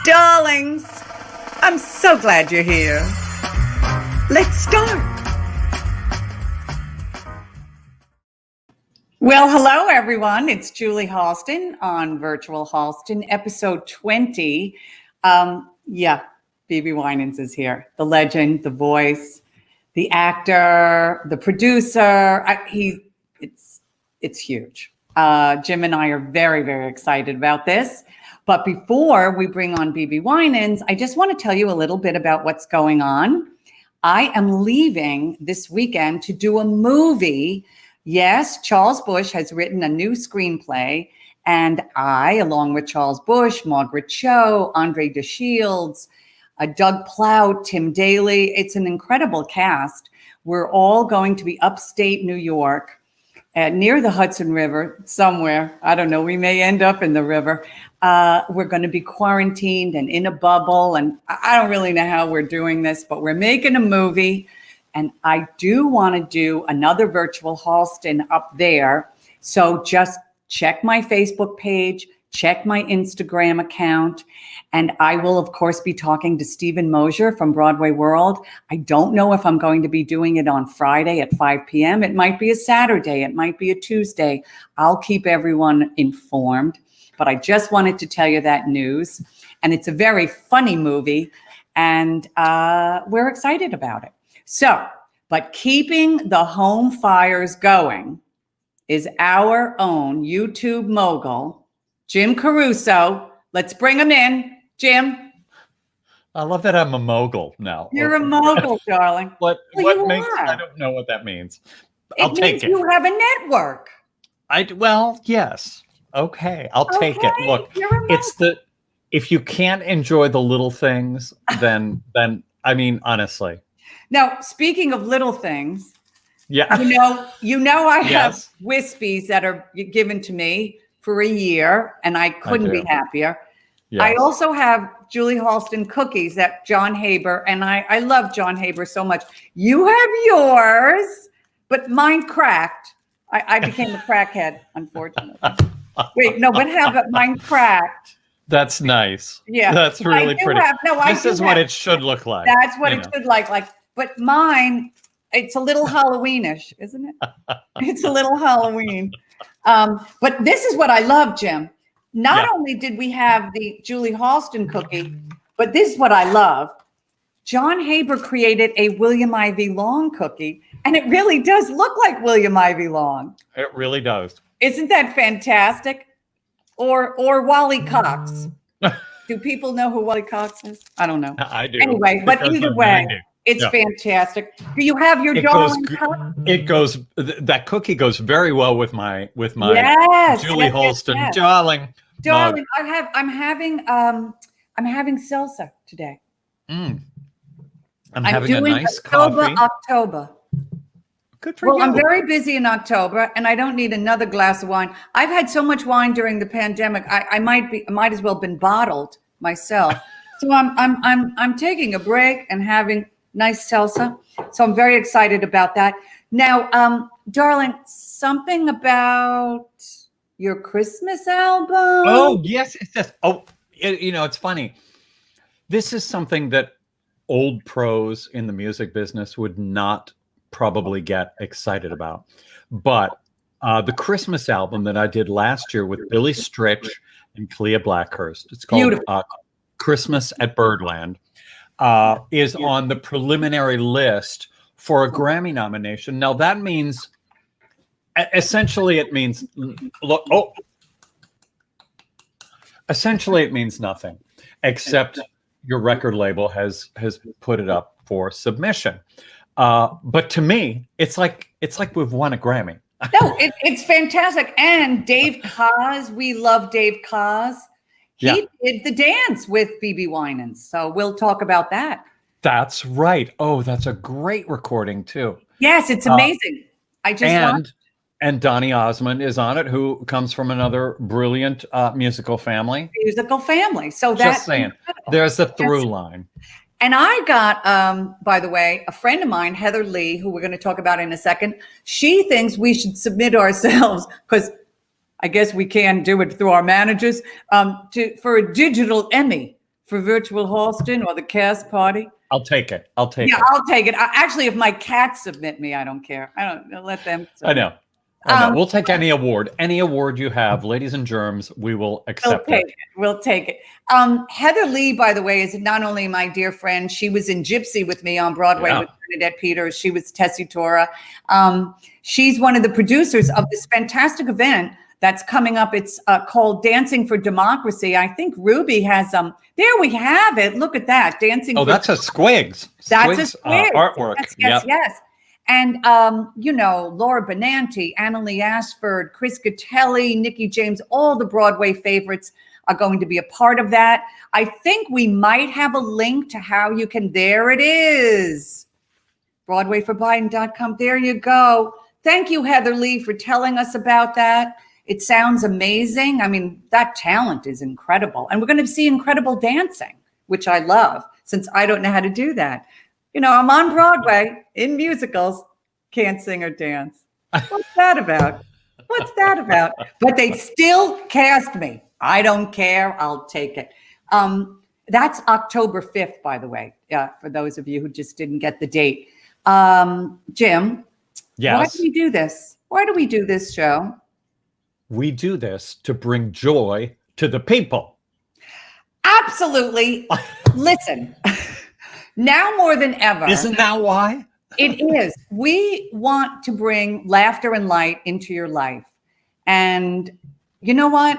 Darlings, I'm so glad you're here. Let's start. Well, hello, everyone. It's Julie Halston on Virtual Halston, episode 20. Bibi Winans is here. The legend, the voice, the actor, the producer. It's huge. Jim and I are very, very excited about this. But before we bring on Bibi Winans, I just want to tell you a little bit about what's going on. I am leaving this weekend to do a movie. Yes, Charles Bush has written a new screenplay, and I, along with Charles Bush, Margaret Cho, Andre DeShields, Doug Plout, Tim Daly, it's an incredible cast. We're all going to be upstate New York, near the Hudson River, somewhere. I don't know, we may end up in the river. We're going to be quarantined and in a bubble, and I don't really know how we're doing this, but we're making a movie. And I do want to do another virtual Halston up there. So just check my Facebook page, check my Instagram account. And I will, of course, be talking to Stephen Mosier from Broadway World. I don't know if I'm going to be doing it on Friday at 5 p.m. It might be a Saturday. It might be a Tuesday. I'll keep everyone informed. But I just wanted to tell you that news. And it's a very funny movie. And we're excited about it. So, but keeping the home fires going is our own YouTube mogul, Jim Caruso. Let's bring him in. Jim. I love that I'm a mogul now. You're a mogul, darling. What makes, I don't know what that means. I'll take it. You have a network. Well, yes. Okay, I'll take it. Look, it's if you can't enjoy the little things, then I mean, honestly. Now, speaking of little things, yeah, you know, I have Wispies that are given to me for a year, and I couldn't be happier. Yes. I also have Julie Halston cookies that John Haber, and I love John Haber so much. You have yours, but mine cracked. I became a crackhead, unfortunately. Wait, no, but how about mine cracked? That's nice. Yeah, that's really pretty. This is what it should look like. That's what it should like. But mine, it's a little Halloweenish, isn't it? It's a little Halloween. But this is what I love, Jim. Not only did we have the Julie Halston cookie, but this is what I love. John Haber created a William Ivy Long cookie, and it really does look like William Ivy Long. It really does. Isn't that fantastic? Or Wally Cox. Do people know who Wally Cox is? I don't know. I do. Anyway, but either way, it's fantastic. Do you have your darling cup? It goes. That cookie goes very well with my Julie Halston, darling. Darling, I'm having salsa today. I'm having a nice coffee. October. Good for you. I'm very busy in October, and I don't need another glass of wine. I've had so much wine during the pandemic. I might as well have been bottled myself. So I'm taking a break and having nice salsa. So I'm very excited about that. Now, darling, something about your Christmas album. Oh, yes. It's funny. This is something that old pros in the music business would not probably get excited about. But the Christmas album that I did last year with Billy Stritch and Clea Blackhurst, it's called Christmas at Birdland, is on the preliminary list for a Grammy nomination. Now that means, essentially it means nothing, except your record label has put it up for submission. But to me, it's like we've won a Grammy. No, it's fantastic. And Dave Koz, we love Dave Koz. He did the dance with Bibi Winans. So we'll talk about that. That's right. Oh, that's a great recording too. Yes, it's amazing. And Donny Osmond is on it, who comes from another brilliant musical family. So that's just saying, there's a through line. And I got, by the way, a friend of mine, Heather Lee, who we're going to talk about in a second. She thinks we should submit ourselves, because I guess we can do it through our managers, for a digital Emmy for virtual Halston or the cast party? I'll take it. I'll take it. Yeah, I'll take it. Actually, if my cats submit me, I don't care. I'll let them submit. I know. We'll take any award. Any award you have, ladies and germs, we will accept it. We'll take it. Heather Lee, by the way, is not only my dear friend, she was in Gypsy with me on Broadway with Bernadette Peters. She was Tessitura. She's one of the producers of this fantastic event that's coming up. It's called Dancing for Democracy. I think Ruby has there we have it. Look at that. Dancing for that's a Squigs. That's a Squigs. Artwork. Yes. And, Laura Benanti, Annalie Ashford, Chris Gattelli, Nikki James, all the Broadway favorites are going to be a part of that. I think we might have a link to how you can, there it is, BroadwayForBiden.com. There you go. Thank you, Heather Lee, for telling us about that. It sounds amazing. I mean, that talent is incredible. And we're going to see incredible dancing, which I love, since I don't know how to do that. I'm on Broadway in musicals, can't sing or dance. What's that about? But they still cast me. I don't care. I'll take it. That's October 5th, by the way, for those of you who just didn't get the date. Jim, yes. Why do we do this? Why do we do this show? We do this to bring joy to the people. Absolutely. Listen. Now more than ever. Isn't that why? It is. We want to bring laughter and light into your life. And you know what?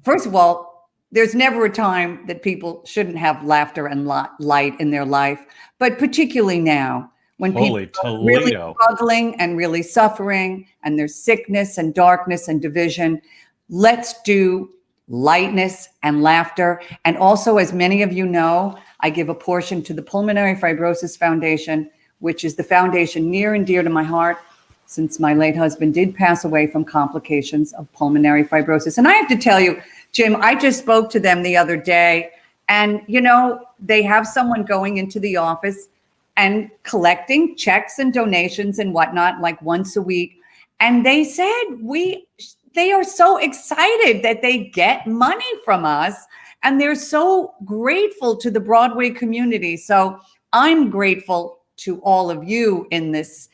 First of all, there's never a time that people shouldn't have laughter and light in their life, but particularly now when people are really struggling and really suffering and there's sickness and darkness and division. Let's do lightness and laughter. And also, as many of you know, I give a portion to the Pulmonary Fibrosis Foundation, which is the foundation near and dear to my heart, since my late husband did pass away from complications of pulmonary fibrosis. And I have to tell you, Jim, I just spoke to them the other day, and they have someone going into the office and collecting checks and donations and whatnot, like once a week. And they said they are so excited that they get money from us. And they're so grateful to the Broadway community. So I'm grateful to all of you in this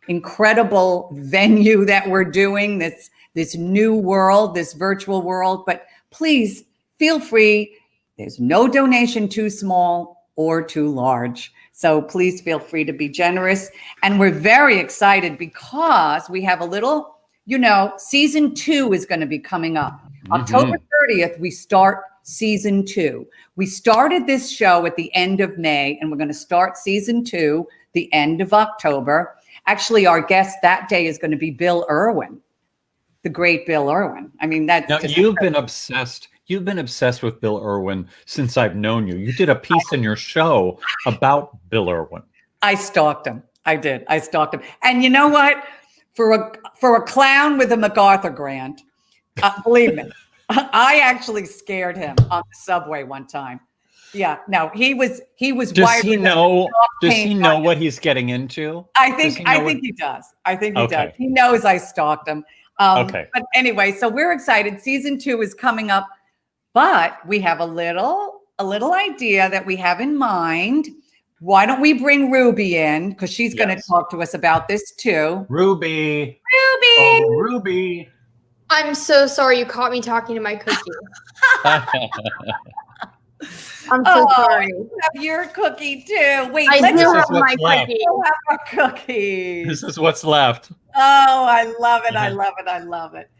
incredible venue that we're doing, this new world, this virtual world. But please feel free. There's no donation too small or too large. So please feel free to be generous. And we're very excited because we have a little, season 2 is going to be coming up. October 30th, we start season 2. We started this show at the end of May, and we're going to start season 2 the end of October. Actually, our guest that day is going to be Bill Irwin, the great Bill Irwin. I mean, that's now you've been obsessed. You've been obsessed with Bill Irwin since I've known you. You did a piece in your show about Bill Irwin. I stalked him. I did. I stalked him. And you know what? For a clown with a MacArthur grant, believe me, I actually scared him on the subway one time. Yeah, no, he was. Does he know? Does he know what he's getting into? I think he does. I think he does. He knows I stalked him. Okay. But anyway, so we're excited. Season 2 is coming up, but we have a little idea that we have in mind. Why don't we bring Ruby in? Because she's going to talk to us about this too. Ruby. Oh, Ruby. I'm so sorry you caught me talking to my cookie. I'm so sorry. You have your cookie too. Wait, I do have my cookie. You have our cookie. This is what's left. Oh, I love it. I love it. I love it.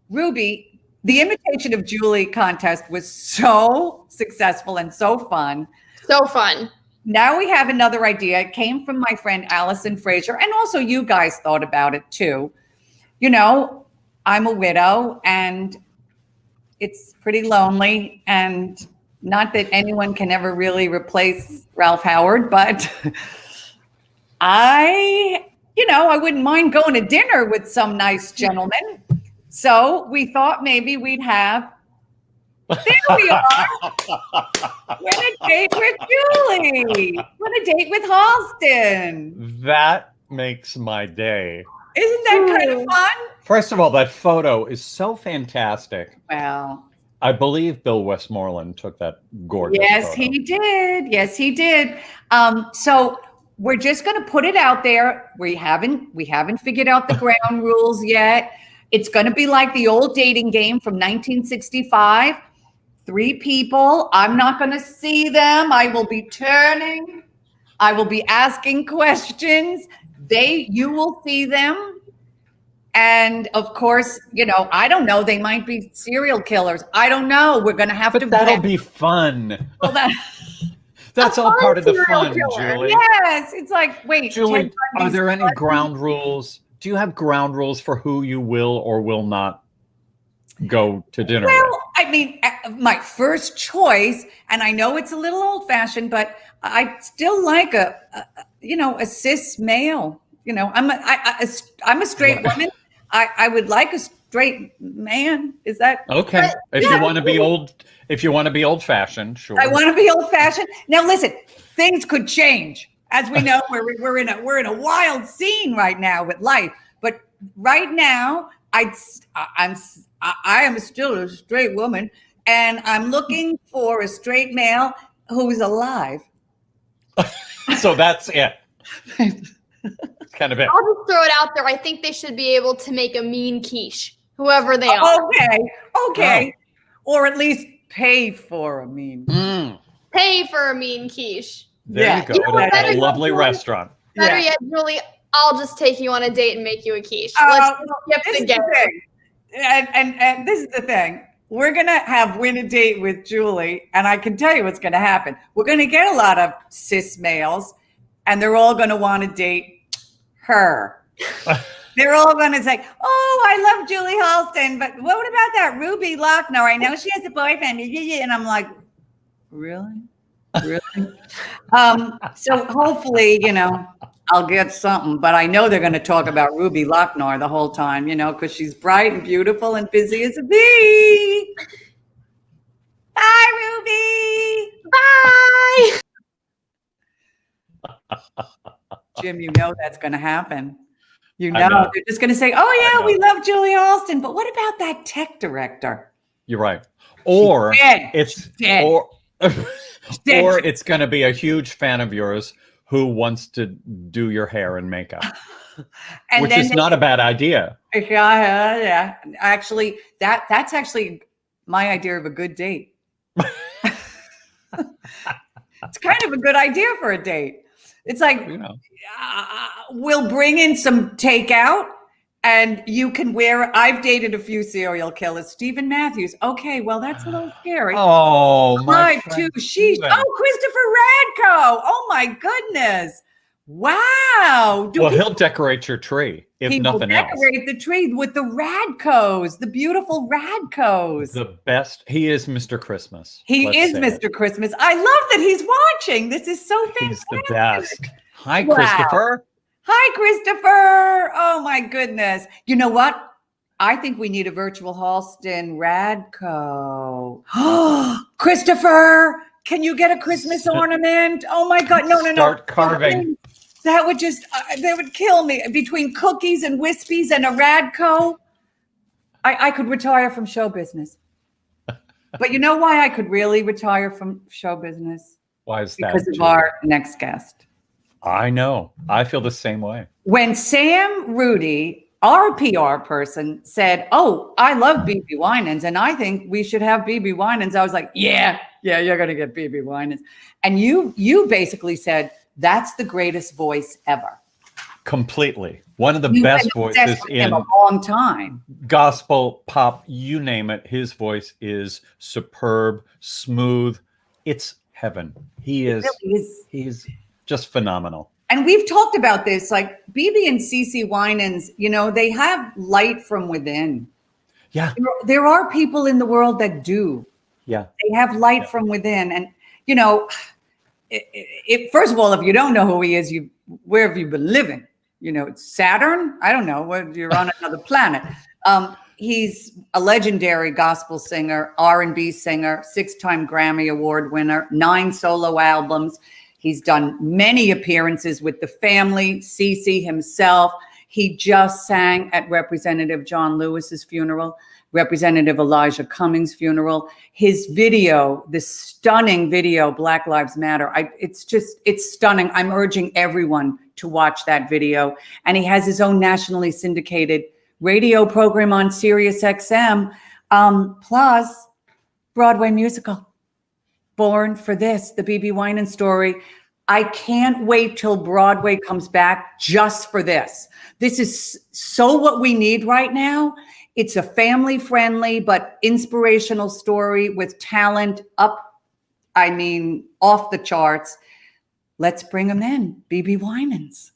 Ruby, the Imitation of Julie contest was so successful and so fun. So fun. Now we have another idea. It came from my friend Allison Fraser, and also you guys thought about it too. I'm a widow, and it's pretty lonely, and not that anyone can ever really replace Ralph Howard, but I wouldn't mind going to dinner with some nice gentleman. So we thought maybe we'd have, there we are. We're on a date with Julie. We're on a date with Halston. That makes my day. Isn't that kind of fun? First of all, that photo is so fantastic. Wow. I believe Bill Westmoreland took that gorgeous Yes, photo. he did. Yes, he did. So we're just going to put it out there. We haven't figured out the ground rules yet. It's going to be like the old dating game from 1965. 3 people. I'm not going to see them. I will be turning. I will be asking questions. You will see them. And of course, I don't know. They might be serial killers. I don't know. We're going to have to. That'll be fun. Well, That's all part of the fun, killer. Julie. yes. It's like, wait, Julie, Ted are Bundy's there any cousin? ground rules? Do you have ground rules for who you will or will not go to dinner with? Well, I mean, my first choice, and I know it's a little old-fashioned, but I still like a cis male. I'm a straight woman. I would like a straight man. Is that Okay? If you want to be old-fashioned, sure. I want to be old-fashioned. Now, listen, things could change. As we know, we're in a wild scene right now with life. But right now, I am still a straight woman, and I'm looking for a straight male who's alive. So that's it. Kind of it. I'll just throw it out there. I think they should be able to make a mean quiche, whoever they are. Okay. Or at least pay for a mean. Pay for a mean quiche. There you go. You know what, At a better lovely go- restaurant. Better yet, Julie, I'll just take you on a date and make you a quiche. This Let's skip is the the game. thing. And this is the thing. We're going to win a date with Julie, and I can tell you what's going to happen. We're going to get a lot of cis males, and they're all going to want to date her. They're all going to say, oh, I love Julie Halston, but what about that Ruby Lochner? I know she has a boyfriend. And I'm like, really? So hopefully, I'll get something, but I know they're going to talk about Ruby Lochner the whole time, because she's bright and beautiful and busy as a bee. Bye, Ruby. Bye. Jim, that's going to happen. I know. They're just going to say, oh, yeah, we love Julie Halston, but what about that tech director? You're right. Or dead. it's Dead. or Dead. or it's going to be a huge fan of yours who wants to do your hair and makeup, And which then is not a bad idea. Yeah. Actually, that's actually my idea of a good date. It's kind of a good idea for a date. It's like, we'll bring in some takeout, and you can wear. I've dated a few serial killers. Stephen Matthews. Okay, well, that's a little scary. Oh, my Clive, friend too. Sheesh. Steven. Oh, Christopher Radko. Oh, my goodness. Wow. He'll decorate your tree, if nothing else. Decorate the tree with the Radkos, the beautiful Radkos. The best. He is Mr. Christmas. He let's is say Mr. it. Christmas. I love that he's watching. This is so fantastic. He's the best. Hi, Wow. Christopher. Hi, Christopher. Oh, my goodness. You know what? I think we need a virtual Halston Radko. Christopher, can you get a Christmas ornament? Oh, my God. No. Start carving. That would that would kill me. Between cookies and wispies and a Radko, I could retire from show business. But you know why I could really retire from show business? Why is that? Because of Julie? our next guest. I know. I feel the same way. When Sam Rudy, our PR person, said, oh, I love BB Winans, and I think we should have BB Winans, I was like, yeah, you're going to get BB Winans. And you basically said, that's the greatest voice ever. Completely. One of the You've best been obsessed voices with him in a long time. gospel, pop, you name it. His voice is superb, smooth. It's heaven. He is. Really is. He's just phenomenal. And we've talked about this, like BB and CeCe Winans, they have light from within. Yeah. There are people in the world that do. Yeah. They have light from within. And, first of all, if you don't know who he is, where have you been living? It's Saturn. I don't know. You're on another planet. He's a legendary gospel singer, R&B singer, 6-time Grammy Award winner, 9 solo albums. He's done many appearances with the family, CeCe himself. He just sang at Representative John Lewis's funeral, Representative Elijah Cummings' funeral. His video, this stunning video, Black Lives Matter, it's stunning. I'm urging everyone to watch that video. And he has his own nationally syndicated radio program on Sirius XM, plus Broadway musical, Born for This, the BB Winans story. I can't wait till Broadway comes back just for this. This is so what we need right now. It's a family-friendly but inspirational story with talent off the charts. Let's bring them in, BB Winans.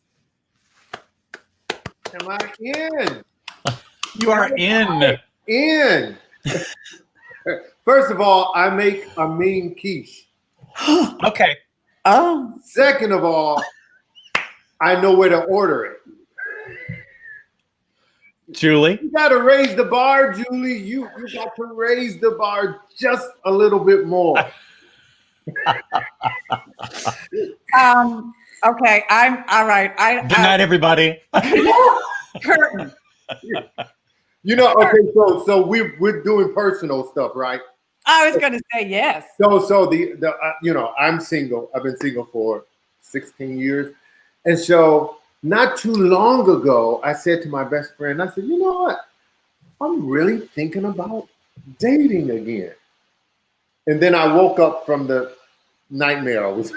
Am I in? You are in. In. First of all, I make a mean quiche. Okay. Oh. Second of all, I know where to order it. Julie? You got to raise the bar, Julie. You got to raise the bar just a little bit more. Okay, I'm all right. Good night, everybody. Curtain. Okay, so we're doing personal stuff, right? I was gonna say yes. So the I'm single. I've been single for 16 years, and so not too long ago, I said to my best friend, I said, you know what? I'm really thinking about dating again. And then I woke up from the nightmare I was.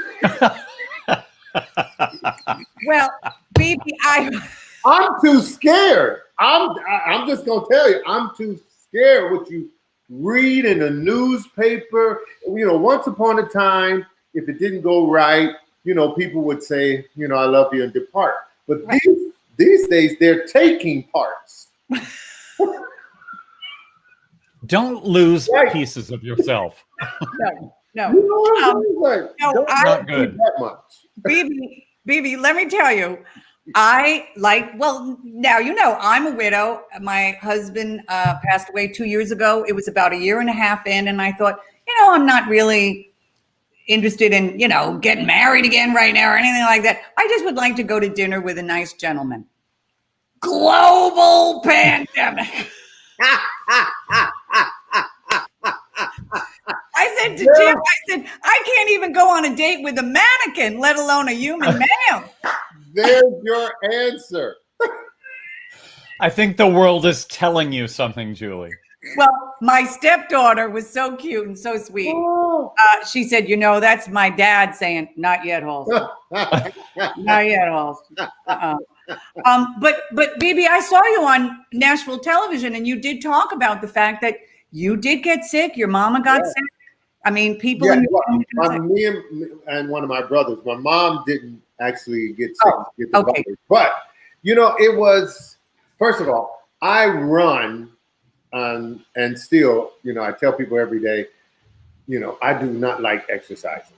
Well, BB, I'm too scared. I'm just gonna tell you, I'm too scared what you read in the newspaper. Once upon a time, if it didn't go right, people would say, I love you and depart. But right. these days, they're taking parts. Don't lose pieces of yourself. No. Not good. That much. BB, let me tell you, now, I'm a widow. My husband passed away 2 years ago. It was about a year and a half in, and I thought, I'm not really interested in, getting married again right now or anything like that. I just would like to go to dinner with a nice gentleman. Global pandemic. I said to Jim, I can't even go on a date with a mannequin, let alone a human male. There's your answer. I think the world is telling you something, Julie. Well, my stepdaughter was so cute and so sweet. She said, that's my dad saying, not yet, Halston. Not yet, Halston. But BB, I saw you on Nashville television, and you did talk about the fact that you did get sick. Your mama got sick. I mean, people in your family got sick. Me and one of my brothers. My mom didn't actually get sick. Okay. But, it was, first of all, I run and still, I tell people every day, I do not like exercising,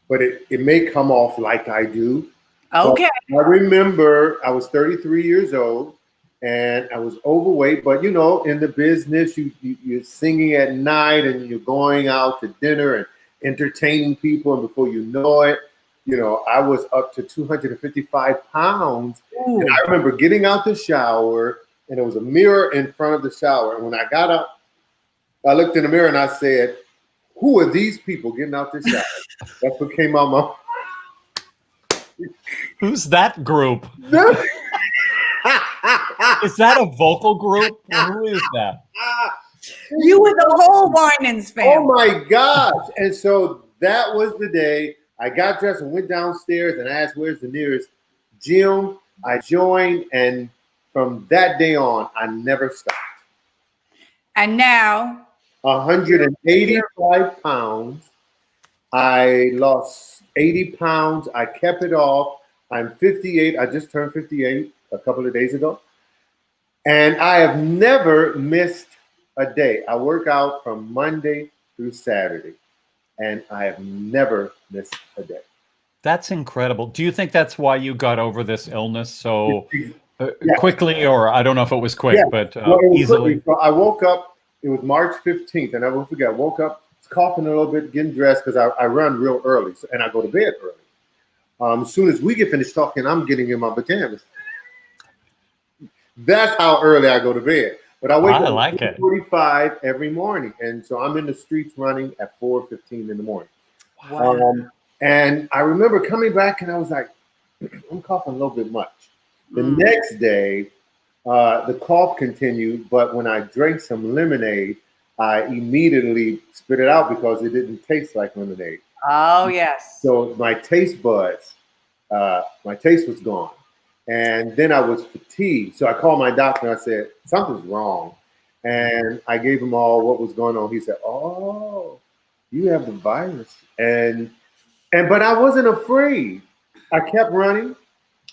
but it may come off like I do. Okay. But I remember I was 33 years old and I was overweight, but in the business, you're singing at night and you're going out to dinner and entertaining people. And before you know it, I was up to 255 pounds. Ooh. And I remember getting out the shower and there was a mirror in front of the shower. And when I got up, I looked in the mirror and I said, who are these people getting out the shower? That's what came out my Who's that group? Is that a vocal group? Who is that? You were the whole Winans family. Oh my gosh. And so that was the day I got dressed and went downstairs and asked, where's the nearest gym? I joined, and from that day on, I never stopped. And now? 185 pounds. I lost 80 pounds. I kept it off. I'm 58. I just turned 58 a couple of days ago. And I have never missed a day. I work out from Monday through Saturday, and I have never missed a day. That's incredible. Do you think that's why you got over this illness so quickly, or I don't know if it was quick, but easily? So I woke up, it was March 15th, and I won't forget, I woke up coughing a little bit, getting dressed, because I run real early, and I go to bed early. As soon as we get finished talking, I'm getting in my pajamas. That's how early I go to bed. But I wake I up like at it. 4:45 every morning, and so I'm in the streets running at 4:15 in the morning. Wow. And I remember coming back, and I was like, I'm coughing a little bit much. The next day, the cough continued, but when I drank some lemonade, I immediately spit it out because it didn't taste like lemonade. Oh, yes. So my taste buds, my taste was gone. And then I was fatigued. So I called my doctor and I said, something's wrong. And I gave him all what was going on. He said, oh, you have the virus. But I wasn't afraid. I kept running.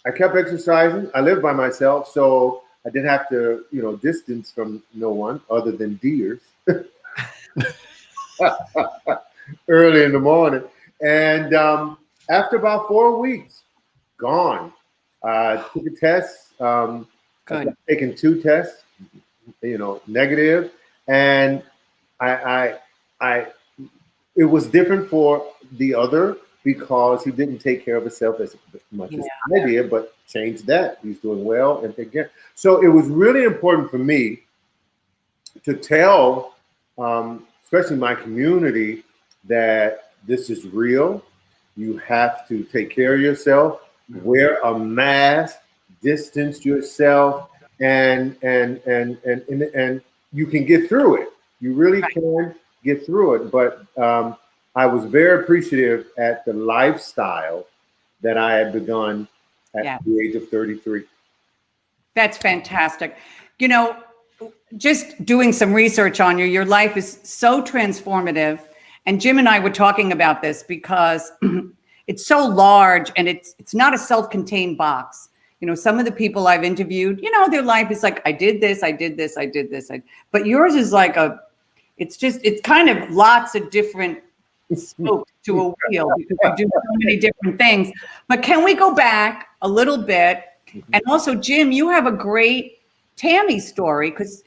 I kept exercising. I lived by myself. So I didn't have to, distance from no one other than deers early in the morning. And after about 4 weeks, gone. Took a test. Good. Taken 2 tests, negative. And it was different for the other because he didn't take care of himself as much as I did, but changed that. He's doing well and take care. So it was really important for me to tell, especially my community, that this is real. You have to take care of yourself, wear a mask, distance yourself, and you can get through it. You really can get through it. But I was very appreciative at the lifestyle that I had begun at the age of 33. That's fantastic. Just doing some research on you, your life is so transformative. And Jim and I were talking about this because it's so large and it's not a self-contained box. Some of the people I've interviewed, their life is like, I did this, I did this, I did this. But yours is like it's kind of lots of different spokes to a wheel because you do so many different things. But can we go back a little bit? And also, Jim, you have a great Tammy story because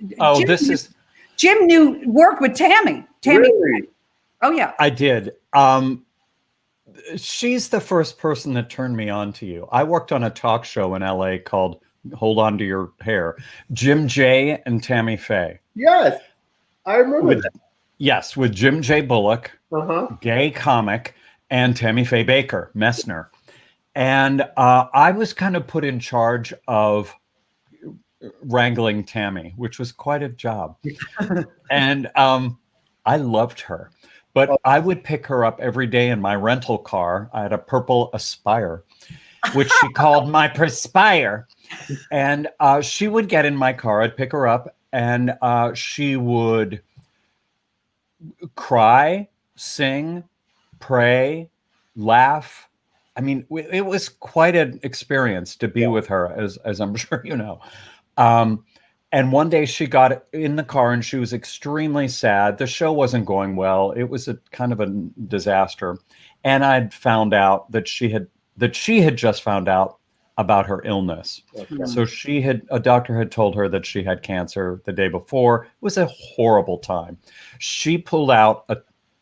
Jim worked with Tammy. Really? Oh yeah, I did. She's the first person that turned me on to you. I worked on a talk show in LA called Hold On to Your Hair. Jim J and Tammy Faye. Yes, I remember that. Yes, with Jim J. Bullock, gay comic, and Tammy Faye Baker, Messner. And I was kind of put in charge of wrangling Tammy, which was quite a job. And I loved her. But I would pick her up every day in my rental car. I had a purple Aspire, which she called my Perspire. And she would get in my car. I'd pick her up, and she would cry, sing, pray, laugh. I mean, it was quite an experience to be with her, as I'm sure you know. And one day she got in the car and she was extremely sad. The show wasn't going well. It was a kind of a disaster. And I'd found out that she had just found out about her illness. Okay. So a doctor had told her that she had cancer the day before. It was a horrible time. She pulled out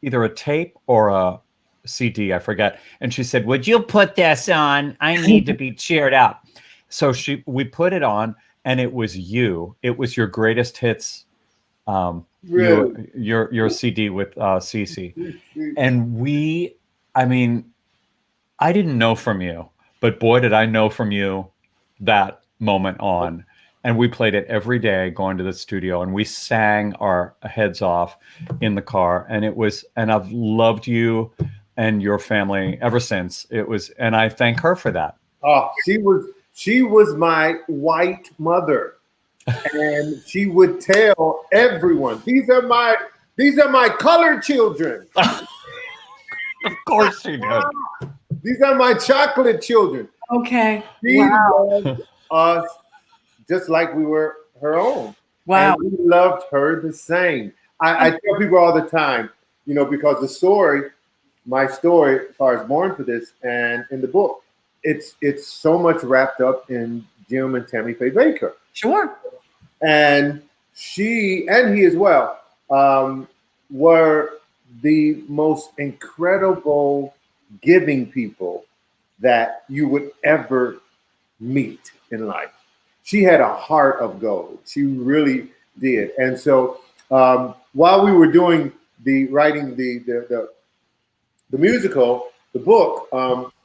either a tape or a CD, I forget. And she said, "Would you put this on? I need to be cheered up." So we put it on. And it was you. It was your greatest hits, really? your CD with Cece. And I didn't know from you, but boy, did I know from you that moment on. And we played it every day going to the studio, and we sang our heads off in the car. And I've loved you and your family ever since. And I thank her for that. Oh, she was my white mother, and she would tell everyone, "These are my colored children." Of course she did. These are my chocolate children. Okay. She loved us just like we were her own. Wow. And we loved her the same. I tell people all the time, because my story, as far as Born for This, and in the book, it's so much wrapped up in Jim and Tammy Faye Baker. Sure. And she and he as well were the most incredible giving people that you would ever meet in life. she had a heart of gold. She really did. And so while we were doing writing the musical, the book,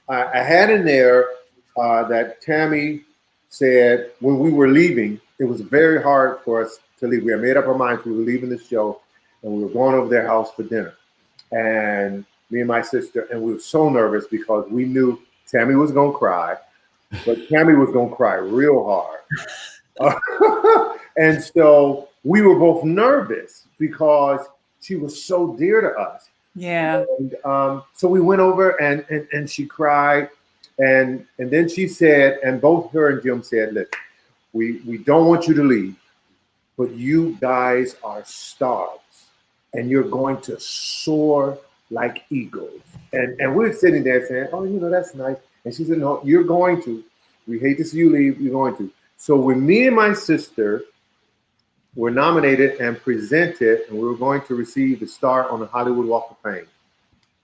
I had in there that Tammy said when we were leaving, it was very hard for us to leave. We had made up our minds we were leaving the show, and we were going over their house for dinner. And me and my sister, and we were so nervous because we knew Tammy was going to cry, but Tammy was going to cry real hard. And so we were both nervous because she was so dear to us. Yeah. And so we went over and she cried. And then she said, and both her and Jim said, listen, we don't want you to leave, but you guys are stars and you're going to soar like eagles. And we're sitting there saying, oh, that's nice. And she said, no, you're going to. We hate to see you leave. You're going to. So when me and my sister were nominated and presented, and we were going to receive the star on the Hollywood Walk of Fame,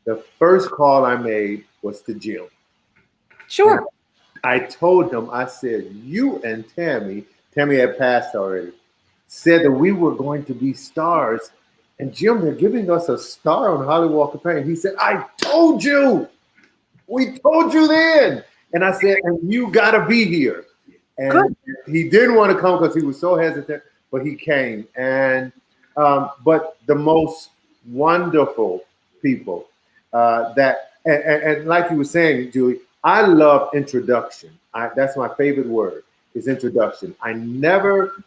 the first call I made was to Jim. Sure. And I told him, I said, you and Tammy had passed already, said that we were going to be stars. And Jim, they're giving us a star on Hollywood Walk of Fame. He said, I told you. We told you then. And I said, and you got to be here. And Good. He didn't want to come because he was so hesitant, but he came. And but the most wonderful people and like you were saying, Julie, I love introduction. That's my favorite word, is introduction. I never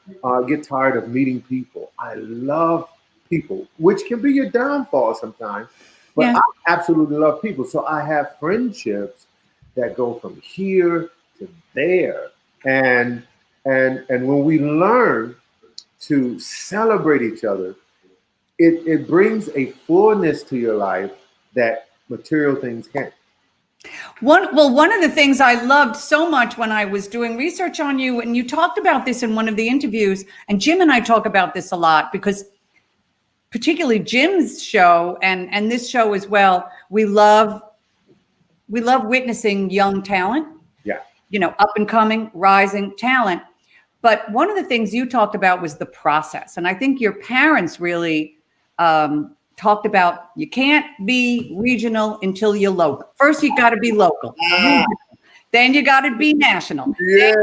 get tired of meeting people. I love people, which can be your downfall sometimes, but Yeah. I absolutely love people. So I have friendships that go from here to there. And when we learn to celebrate each other, it brings a fullness to your life that material things can't. One of the things I loved so much when I was doing research on you, and you talked about this in one of the interviews, and Jim and I talk about this a lot because particularly Jim's show and this show as well, we love witnessing young talent. Yeah. Up and coming, rising talent. But one of the things you talked about was the process. And I think your parents really talked about you can't be regional until you're local. First, you got to be local. Then you got to be national. Yes.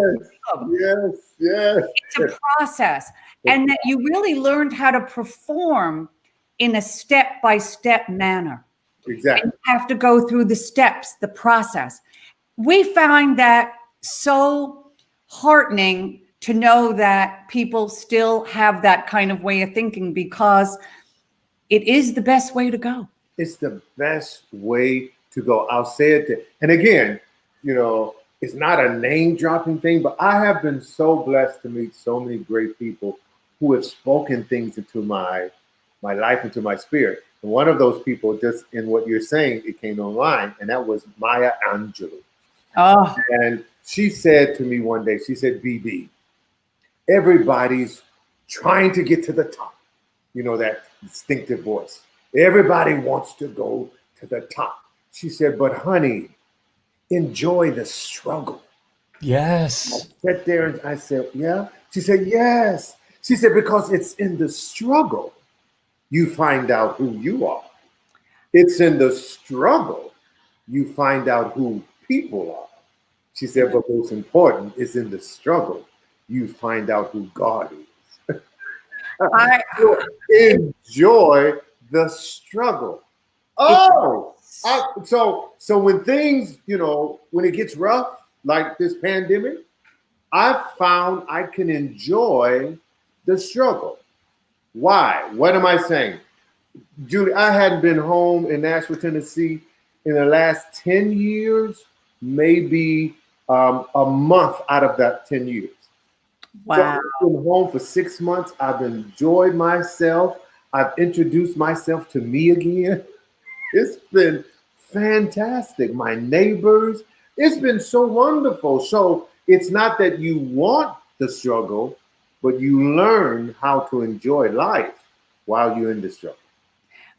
Yes. It's a process. And that you really learned how to perform in a step-by-step manner. Exactly. And you have to go through the steps, the process. We find that so heartening to know that people still have that kind of way of thinking because it is the best way to go. It's the best way to go. I'll say it. And again, it's not a name dropping thing, but I have been so blessed to meet so many great people who have spoken things into my life, into my spirit. And one of those people, just in what you're saying, it came online, and that was Maya Angelou. Oh. And she said to me one day, she said, BB, everybody's trying to get to the top. That distinctive voice. Everybody wants to go to the top. She said, but honey, enjoy the struggle. Yes. I sat there and I said, yeah. She said, yes. She said, because it's in the struggle you find out who you are. It's in the struggle you find out who people are. She said, but what's important is in the struggle you find out who God is. Enjoy the struggle. So when things, when it gets rough, like this pandemic, I've found I can enjoy the struggle. Why? What am I saying? Julie, I hadn't been home in Nashville, Tennessee in the last 10 years, maybe a month out of that 10 years. Wow. So I've been home for 6 months. I've enjoyed myself. I've introduced myself to me again. It's been fantastic. My neighbors, it's been so wonderful. So it's not that you want the struggle, but you learn how to enjoy life while you're in the struggle.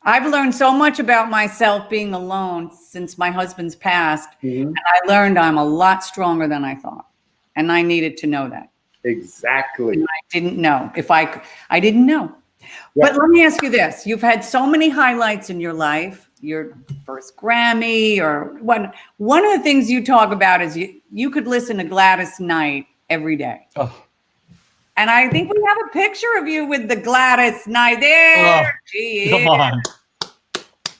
I've learned so much about myself being alone since my husband's passed. Mm-hmm. And I learned I'm a lot stronger than I thought. And I needed to know that. Exactly. And I didn't know I didn't know. Yeah. But let me ask you this. You've had so many highlights in your life, your first Grammy or one of the things you talk about is you could listen to Gladys Knight every day. Oh, And I think we have a picture of you with the Gladys Knight. There she is. come on.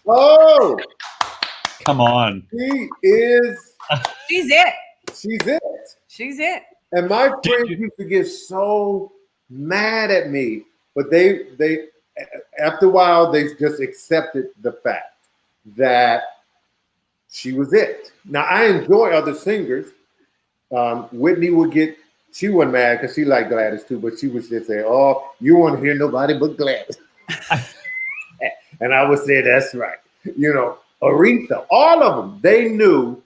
Oh, Come on. she is. She's it. She's it. She's it. And my friends used to get so mad at me, but they after a while they just accepted the fact that she was it. Now I enjoy other singers. Whitney would get. She wasn't mad because she liked Gladys too, but she would just say, "Oh, you won't hear nobody but Gladys." And I would say, "That's right." You know, Aretha, all of them. They knew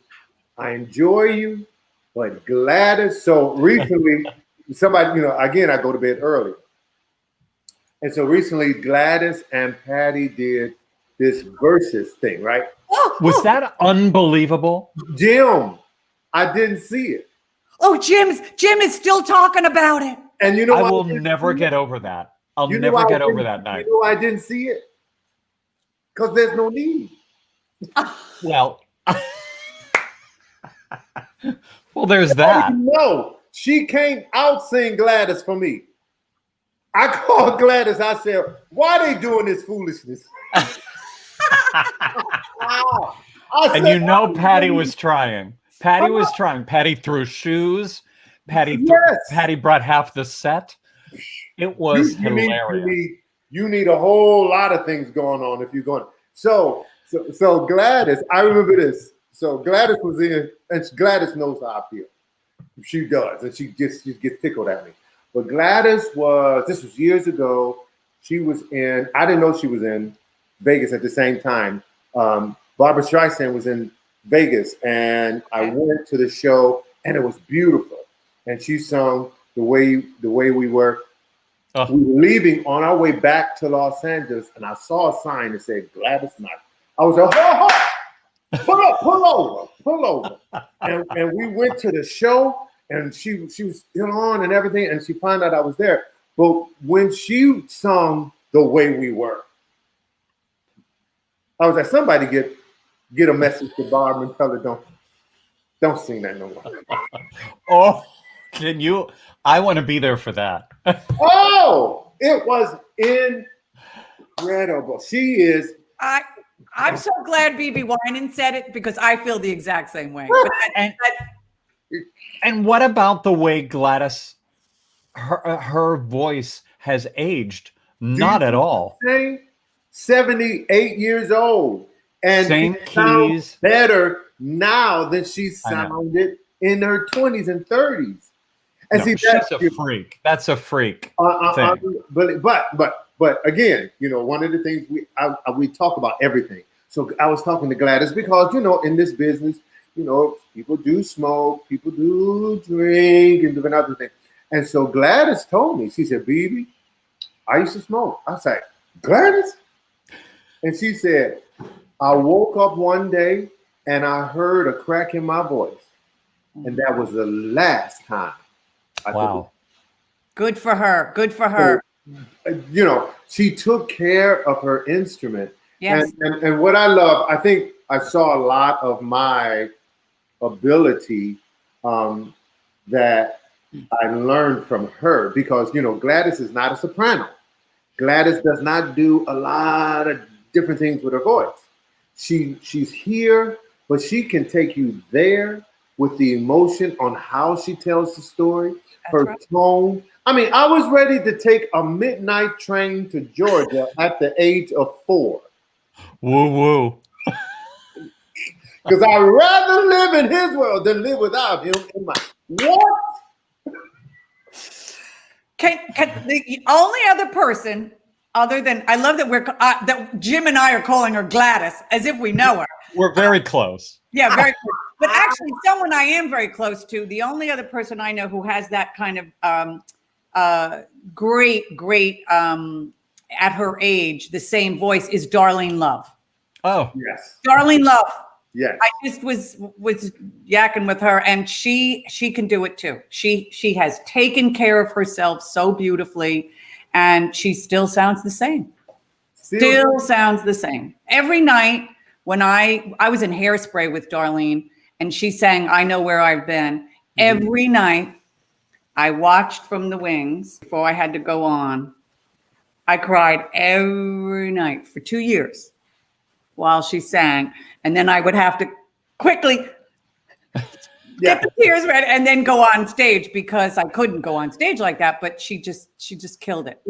I enjoy you, but Gladys. So recently, somebody, again, I go to bed early. And so recently, Gladys and Patty did this versus thing, right? Was that unbelievable? Jim, I didn't see it. Oh, Jim is still talking about it. And you know, I will never get over that. I'll You know never why get I over didn't- that night. You know why I didn't see it? Because there's no need. Well, well, there's that. No, she can't out-sing Gladys for me. I called Gladys. I said, "Why they doing this foolishness?" And you know, Patty was trying. Patty was trying. Patty threw shoes. Patty brought half the set. It was hilarious. You need a whole lot of things going on if you're going. So Gladys, I remember this. So Gladys was in, and Gladys knows how I feel. She does, and she gets tickled at me. But Gladys this was years ago. She was in, I didn't know she was in Vegas at the same time. Barbara Streisand was in Vegas, and I went to the show, and it was beautiful. And she sung the way we were. We were leaving on our way back to Los Angeles, and I saw a sign that said Gladys Knight. I was like, "Ho, ho, pull over. And we went to the show, and she was still on and everything, and she found out I was there. But when she sung The Way We Were, I was like, somebody get a message to Barb and tell her don't sing that no more. Oh, can you? I want to be there for that. Oh, it was incredible. She is. I'm so glad BB Winan said it because I feel the exact same way. And what about the way Gladys, her voice has aged? Not at all. 78 years old. And Same she sounds keys. better now than she sounded in her 20s and 30s. And No, see, she's a freak. That's a freak thing. But again, one of the things we talk about everything. So I was talking to Gladys because, in this business, people do smoke, people do drink and different other things. And so Gladys told me, she said, "BB, I used to smoke." I was like, "Gladys?" And she said, "I woke up one day and I heard a crack in my voice. And that was the last time." Wow. Good for her. Good for her. So, she took care of her instrument. Yes. And what I love, I think I saw a lot of my ability that I learned from her because, Gladys is not a soprano. Gladys does not do a lot of different things with her voice. She's here, but she can take you there with the emotion on how she tells the story, her tone. I mean, I was ready to take a midnight train to Georgia at the age of 4. Woo woo. Because I'd rather live in his world than live without him in mine. What? Can the only other person other than I love that that Jim and I are calling her Gladys as if we know her. We're very close. Yeah, very close. But actually, someone I am very close to, the only other person I know who has that kind of great, at her age, the same voice is Darlene Love. Oh, Yes. Darlene Love. Yes. I just was yakking with her, and she can do it too. She has taken care of herself so beautifully, and she still sounds the same. Still sounds the same. Every night when I was in Hairspray with Darlene, and she sang "I Know Where I've Been." Every night I watched from the wings before I had to go on. I cried every night for 2 years while she sang, and then I would have to quickly get the tears ready and then go on stage because I couldn't go on stage like that. But she just killed it.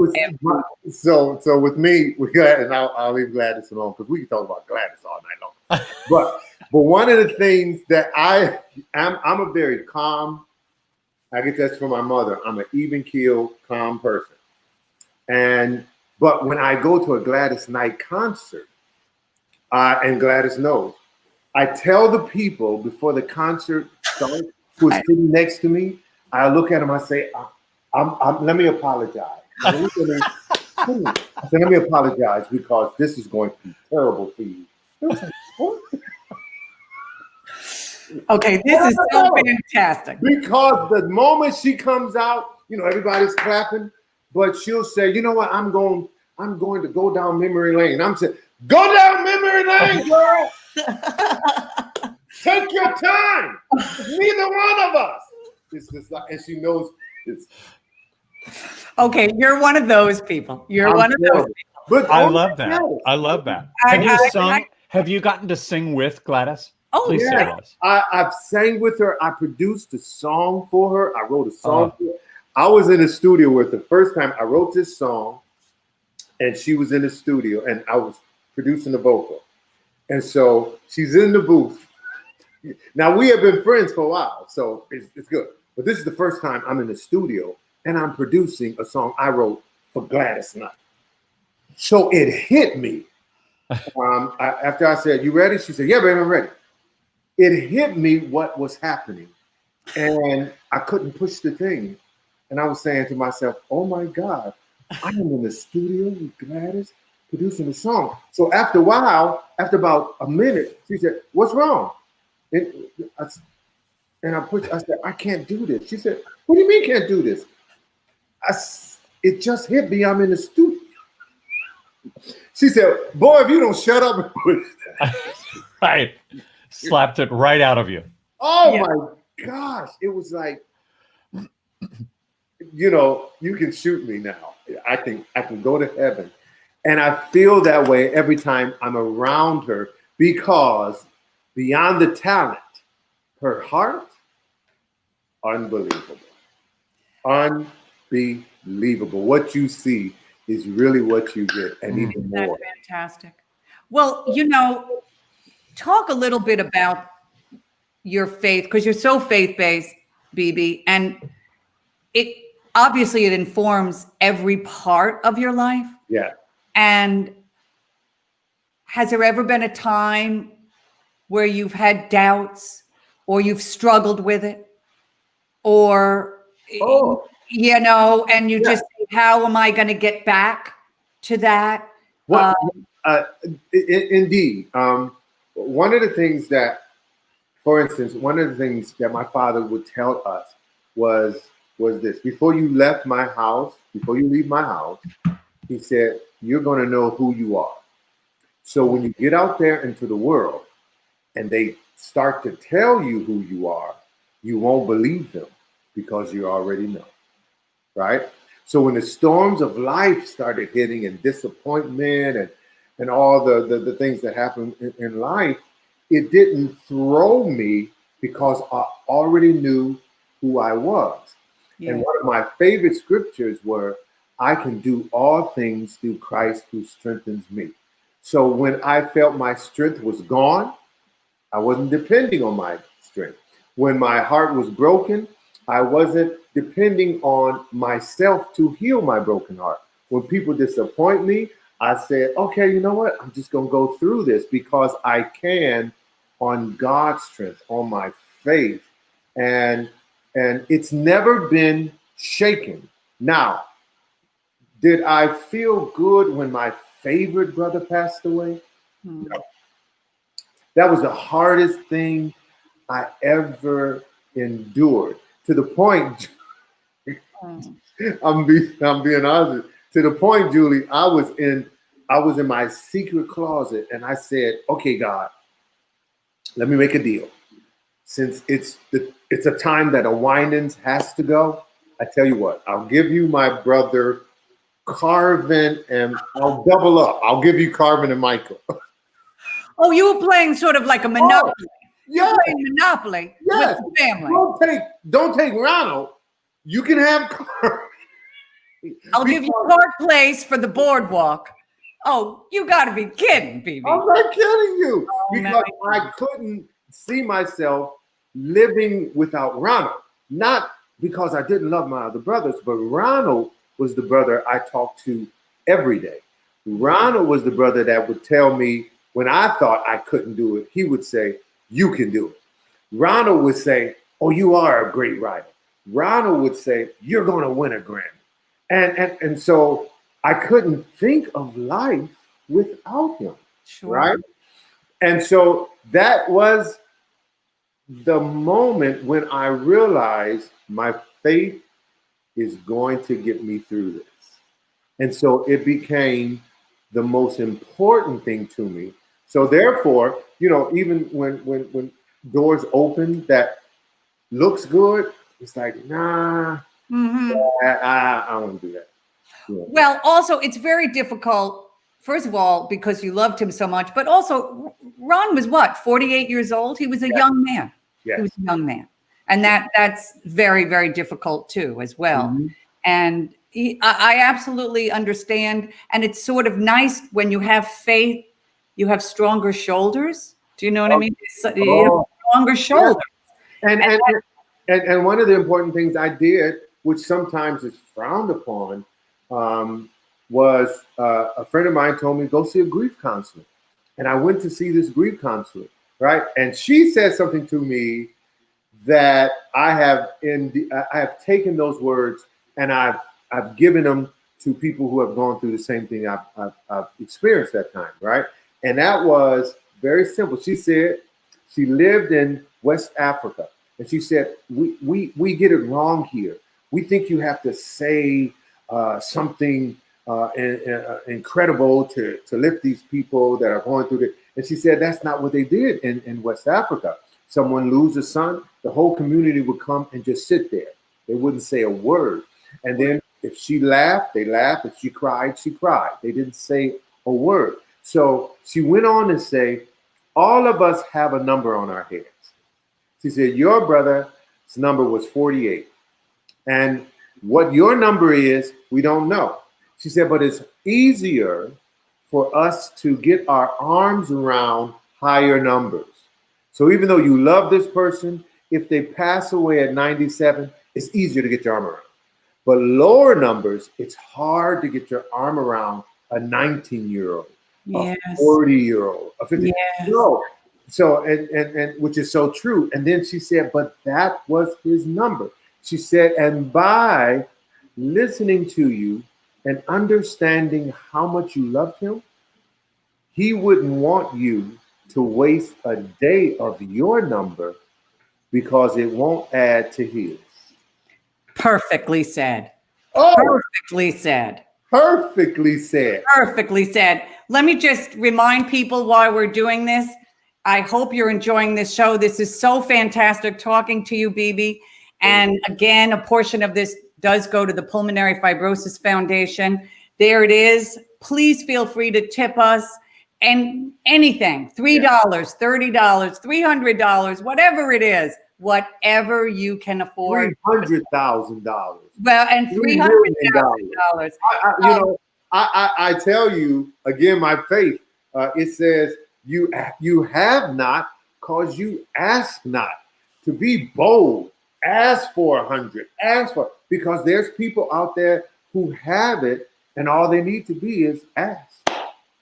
So with me, we got, and I'll leave Gladys alone because we can talk about Gladys all night long. but one of the things that I'm a very calm. I get that's from my mother. I'm an even keel, calm person. But when I go to a Gladys Knight concert, and Gladys knows, I tell the people before the concert starts, who is sitting next to me, I look at them, I say, let me apologize. I said, let me apologize because this is going to be terrible for you. Okay, this is so fantastic. Because the moment she comes out, everybody's clapping, but she'll say, you know what, I'm going to go down memory lane. I'm saying, go down memory lane, girl. Take your time. Neither one of us. It's just like, and she knows it's. Okay, you're one of those people. You're one of those people. But I love that. I love that. Have you gotten to sing with Gladys? Oh, please say yeah. yes. I've sang with her. I produced a song for her. I wrote a song for her. I was in the studio with her. The first time I wrote this song, and she was in the studio, and I was producing the vocal. And so she's in the booth. Now, we have been friends for a while, so it's good. But this is the first time I'm in the studio, and I'm producing a song I wrote for Gladys Knight. So it hit me. After I said, you ready? She said, yeah, baby, I'm ready. It hit me what was happening. And I couldn't push the thing. And I was saying to myself, oh my God, I am in the studio with Gladys producing a song. So after a while, after about a minute, she said, what's wrong? And I said, I can't do this. She said, what do you mean can't do this? It just hit me, I'm in the studio. She said, boy, if you don't shut up and push that. Right. Slapped it right out of you. Oh my gosh. It was like, you can shoot me now. I think I can go to heaven. And I feel that way every time I'm around her because beyond the talent, her heart, unbelievable. Unbelievable. What you see is really what you get, and even more. That's fantastic. Well, talk a little bit about your faith, because you're so faith-based, BB, and it obviously informs every part of your life. Yeah. And has there ever been a time where you've had doubts or you've struggled with it? Or, and you just, how am I going to get back to that? Indeed. One of the things that, for instance, one of the things that my father would tell us was this: before you leave my house, he said, you're going to know who you are. So when you get out there into the world and they start to tell you who you are, you won't believe them because you already know, right? So when the storms of life started hitting and disappointment and all the things that happen in life, it didn't throw me because I already knew who I was. Yeah. And one of my favorite scriptures were, I can do all things through Christ who strengthens me. So when I felt my strength was gone, I wasn't depending on my strength. When my heart was broken, I wasn't depending on myself to heal my broken heart. When people disappoint me, I said, okay, you know what? I'm just going to go through this because I can on God's strength, on my faith. And it's never been shaken. Now, did I feel good when my favorite brother passed away? No. That was the hardest thing I ever endured. To the point, I'm being honest. To the point, Julie, I was in my secret closet, and I said, "Okay, God, let me make a deal. Since it's a time that a Winans has to go, I tell you what, I'll give you my brother Carvin, and I'll double up. I'll give you Carvin and Michael." Oh, you were playing sort of like a Monopoly. Yeah, Playing Monopoly yes. with the family. Don't take Ronald. You can have Carvin. I'll give you Park Place for the boardwalk. Oh, you got to be kidding, BB. I'm not kidding you. Oh, Because I couldn't see myself living without Ronald. Not because I didn't love my other brothers, but Ronald was the brother I talked to every day. Ronald was the brother that would tell me when I thought I couldn't do it, he would say, "You can do it." Ronald would say, "Oh, you are a great writer." Ronald would say, "You're going to win a Grammy." And so I couldn't think of life without him, Sure. right? And so that was the moment when I realized my faith is going to get me through this. And so it became the most important thing to me. So therefore, even when doors open that looks good, it's like, nah, I don't want to do that. Yeah. Well, also, it's very difficult, first of all, because you loved him so much, but also Ron was what, 48 years old? He was a young man. Yes. He was a young man. And that's very, very difficult too, as well. Mm-hmm. And I absolutely understand. And it's sort of nice when you have faith, you have stronger shoulders. Do you know what I mean? You have stronger shoulders. Yeah. And one of the important things I did, which sometimes is frowned upon, was a friend of mine told me, go see a grief counselor. And I went to see this grief counselor, right? And she said something to me that I have taken those words and I've given them to people who have gone through the same thing I've experienced that time, right? And that was very simple. She said she lived in West Africa, and she said we get it wrong here. We think you have to say something incredible to lift these people that are going through it. And she said that's not what they did in West Africa. Someone lose a son, the whole community would come and just sit there. They wouldn't say a word. And then if she laughed, they laughed. If she cried, she cried. They didn't say a word. So she went on to say, all of us have a number on our heads. She said, your brother's number was 48. And what your number is, we don't know. She said, but it's easier for us to get our arms around higher numbers. So even though you love this person, if they pass away at 97, it's easier to get your arm around. But lower numbers, it's hard to get your arm around a 19-year-old, yes. a 40-year-old, a 50. Yes. No. So, and which is so true. And then she said, but that was his number. She said, and by listening to you and understanding how much you loved him, he wouldn't want you to waste a day of your number because it won't add to his. Perfectly said. Oh, Perfectly said. perfectly said. Perfectly said. Let me just remind people why we're doing this. I hope you're enjoying this show. This is so fantastic talking to you, BB. And again, a portion of this does go to the Pulmonary Fibrosis Foundation. There it is. Please feel free to tip us. And anything, $3, $30, $300, whatever it is, whatever you can afford. $300,000. Well, and $300,000. I tell you again, my faith. It says you have not because you ask not. To be bold, ask for 100. Ask for, because there's people out there who have it, and all they need to be is ask.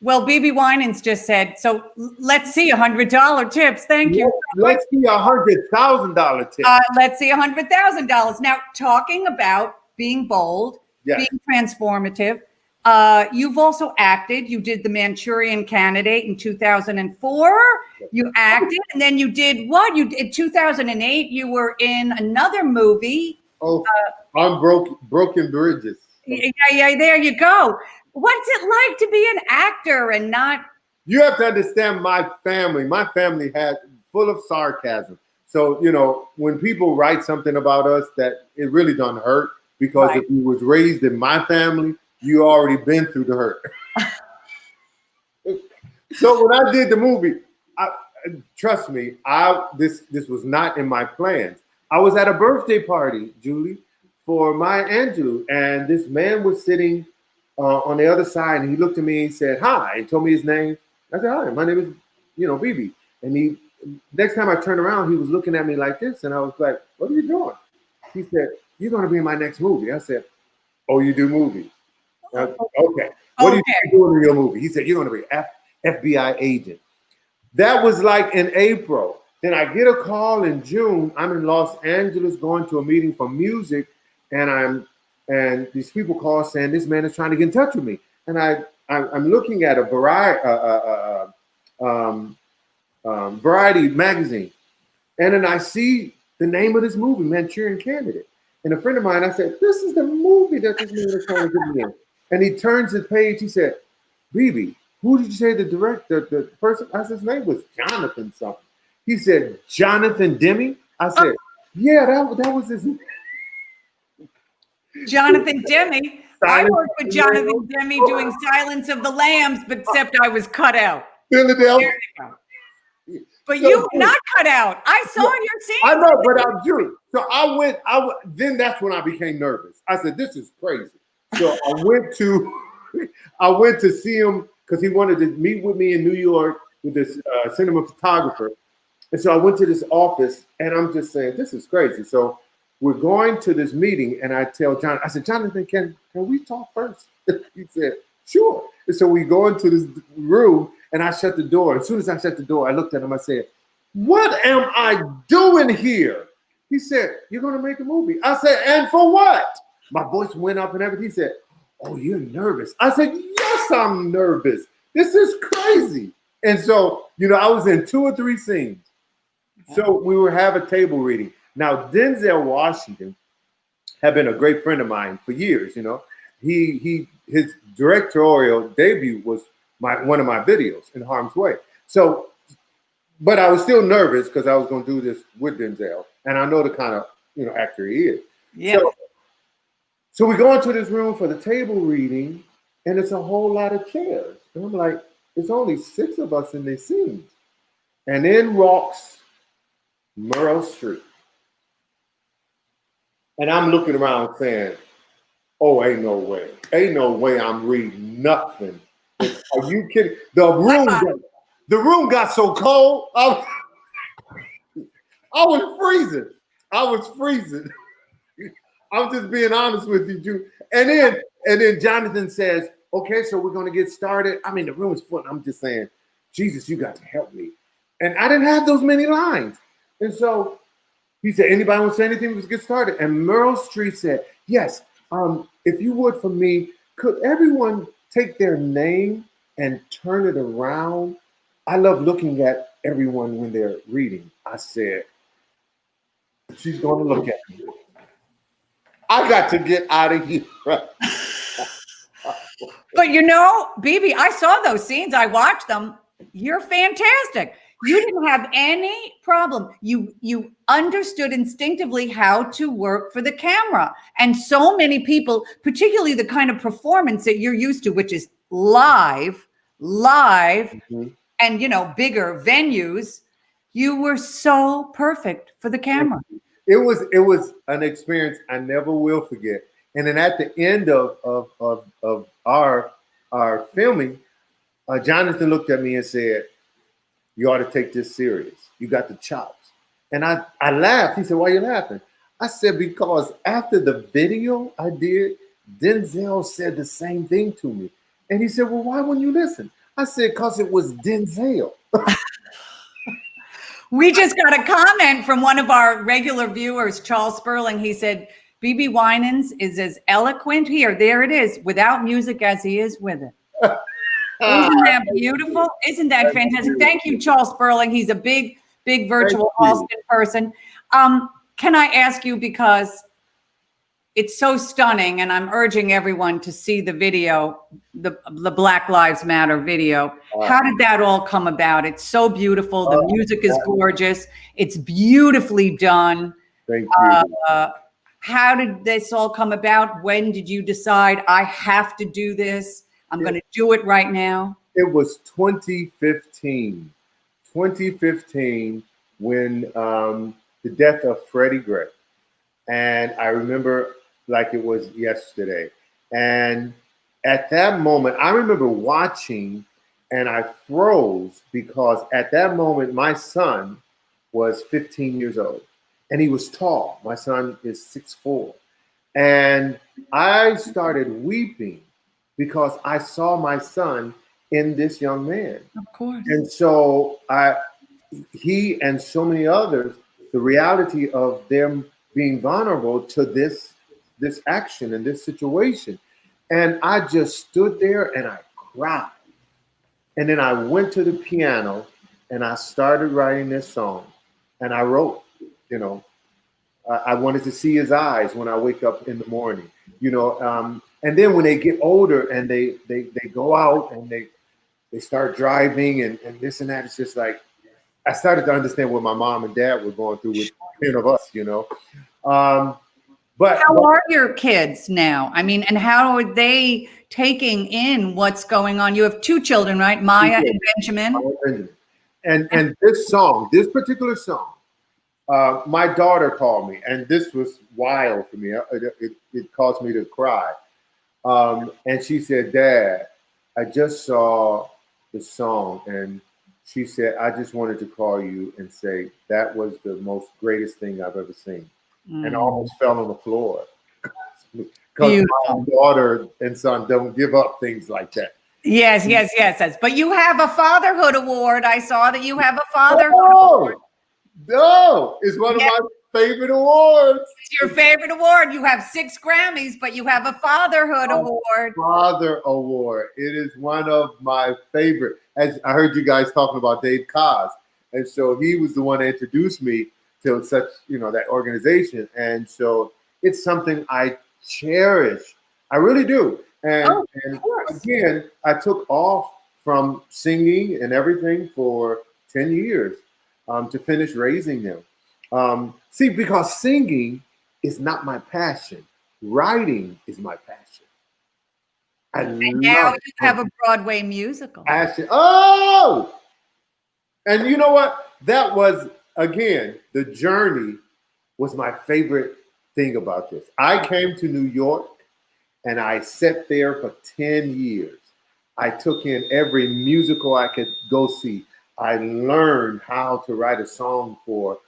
Well, BB Winans just said, so let's see $100 tips. Thank you. Let's see $100,000 tip. Let's see $100,000. Now, talking about being bold, Yes. being transformative, You've also acted. You did The Manchurian Candidate in 2004. You acted, and then you did what? You in 2008. You were in another movie. Oh, I'm Broken Bridges. Yeah, there you go. What's it like to be an actor and not? You have to understand my family. My family had full of sarcasm. So, you know, when people write something about us that it really doesn't hurt, because Right. if you was raised in my family, you already been through the hurt. So when I did the movie, trust me, this was not in my plans. I was at a birthday party, Julie, for my Angelou, and this man was sitting on the other side, and he looked at me and said, "Hi," and told me his name. I said, "Hi, my name is, BB." And he, next time I turned around, he was looking at me like this, and I was like, "What are you doing?" He said, "You're going to be in my next movie." I said, "Oh, you do movies?" I said, "Okay. What are you doing in your movie?" He said, "You're going to be FBI agent." That was like in April. Then I get a call in June. I'm in Los Angeles going to a meeting for music, and these people call saying this man is trying to get in touch with me. And I'm looking at a variety magazine, and then I see the name of this movie, Manchurian Candidate. And a friend of mine, I said, "This is the movie that this man is trying to get me in." And he turns the page. He said, "BB, who did you say the director, the person?" I said, "His name was Jonathan something." He said, "Jonathan Demme?" I said, "Yeah, that was his name." Jonathan Demme. I worked with Jonathan Demme doing Silence of the Lambs, but except I was cut out. Philadelphia. But you were not cut out. I saw your scene. I know, but I'm Jewish. So I went, then that's when I became nervous. I said, "This is crazy." So I went to see him because he wanted to meet with me in New York with this cinema photographer. And so I went to this office, and I'm just saying, this is crazy. So we're going to this meeting, and I tell John, I said, "Jonathan, can we talk first?" He said, "Sure." And so we go into this room, and I shut the door. As soon as I shut the door, I looked at him. I said, "What am I doing here?" He said, "You're going to make a movie." I said, "And for what?" My voice went up and everything. He said, "Oh, you're nervous." I said, "Yes, I'm nervous. This is crazy." And so, I was in 2 or 3 scenes. So we were having a table reading. Now, Denzel Washington had been a great friend of mine for years. His directorial debut was one of my videos, In Harm's Way. So, but I was still nervous because I was going to do this with Denzel, and I know the kind of actor he is. Yeah. So we go into this room for the table reading, and it's a whole lot of chairs. And I'm like, it's only 6 of us in this scene. And in walks Meryl Streep. And I'm looking around saying, "Oh, ain't no way. Ain't no way I'm reading nothing. Are you kidding?" The room got so cold. I was freezing. I'm just being honest with you, Jude. And then Jonathan says, "Okay, so we're going to get started." I mean, the room is full. And I'm just saying, "Jesus, you got to help me." And I didn't have those many lines. And so he said, "Anybody want to say anything? Let's get started." And Meryl Streep said, "Yes, if you would for me, could everyone take their name and turn it around? I love looking at everyone when they're reading." I said, "She's going to look at me. I got to get out of here." But BB, I saw those scenes. I watched them. You're fantastic. You didn't have any problem. You understood instinctively how to work for the camera. And so many people, particularly the kind of performance that you're used to, which is live, Mm-hmm. and bigger venues, you were so perfect for the camera. It was an experience I never will forget. And then at the end of our filming, Jonathan looked at me and said, "You ought to take this serious. You got the chops." And I laughed. He said, "Why are you laughing?" I said, "Because after the video I did, Denzel said the same thing to me." And he said, "Well, why wouldn't you listen?" I said, "Because it was Denzel." We just got a comment from one of our regular viewers, Charles Sperling. He said, BB Winans is as eloquent here. There it is, without music as he is with it. Isn't that beautiful? Isn't that fantastic? Thank you, Charles Sperling. He's a big virtual Halston person. Can I ask you, because it's so stunning, and I'm urging everyone to see the video, the Black Lives Matter video. How did that all come about? It's so beautiful. The music is gorgeous. It's beautifully done. Thank you. How did this all come about? When did you decide, I have to do this? I'm going to do it right now. It was 2015. 2015 when the death of Freddie Gray. And I remember like it was yesterday. And at that moment, I remember watching and I froze because at that moment, my son was 15 years old and he was tall. My son is 6'4". And I started weeping because I saw my son in this young man. Of course. And so he and so many others, the reality of them being vulnerable to this action and this situation. And I just stood there and I cried. And then I went to the piano and I started writing this song. And I wrote, I wanted to see his eyes when I wake up in the morning, and then when they get older and they go out and they start driving and this and that, it's just like, I started to understand what my mom and dad were going through with 10 of us, But how are your kids now? I mean, and how are they taking in what's going on? You have 2 children, right? Maya and Benjamin. And this particular song, my daughter called me, and this was wild for me. It caused me to cry. And she said, "Dad, I just saw the song," and she said, "I just wanted to call you and say that was the most greatest thing I've ever seen." And almost fell on the floor because my daughter and son don't give up things like that. Yes. But you have a Fatherhood Award. I saw that you have a Fatherhood Award. No, it's one of my favorite awards. It's your favorite award. You have 6 Grammys, but you have a Fatherhood Award. Father Award. It is one of my favorite. As I heard you guys talking about Dave Koz, and so he was the one that introduced me to such, that organization. And so it's something I cherish. I really do. And again, I took off from singing and everything for 10 years to finish raising them. Because singing is not my passion. Writing is my passion. And now you have a Broadway musical. Passion. Oh! And you know what? That was, again, the journey was my favorite thing about this. I came to New York and I sat there for 10 years. I took in every musical I could go see. I learned how to write a song for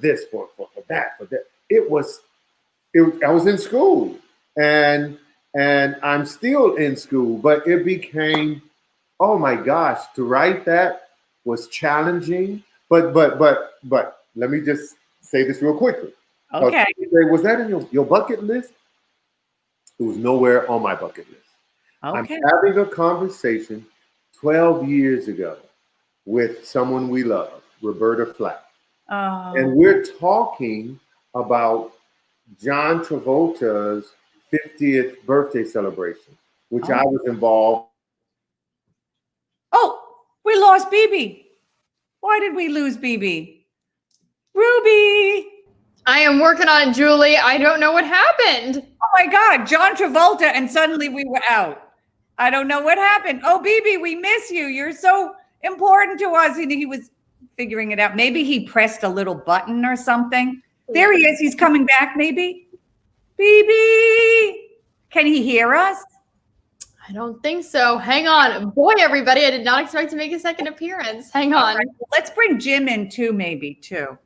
this, for that, for that. I was in school and I'm still in school, but it became, oh my gosh, to write that was challenging. But let me just say this real quickly. Okay. Was that in your bucket list? It was nowhere on my bucket list. Okay. I'm having a conversation 12 years ago with someone we love, Roberta Flack. Oh. And we're talking about John Travolta's 50th birthday celebration, which I was involved. Oh, we lost BB. Why did we lose BB? Ruby. I am working on it, Julie. I don't know what happened. Oh my God, John Travolta, and suddenly we were out. I don't know what happened. Oh, BB, we miss you. You're so important to us. And he was figuring it out. Maybe he pressed a little button or something. There he is. He's coming back, maybe. BB, can he hear us? I don't think so. Hang on. Boy, everybody, I did not expect to make a second appearance. Hang on. Right, well, let's bring Jim in too, maybe, too.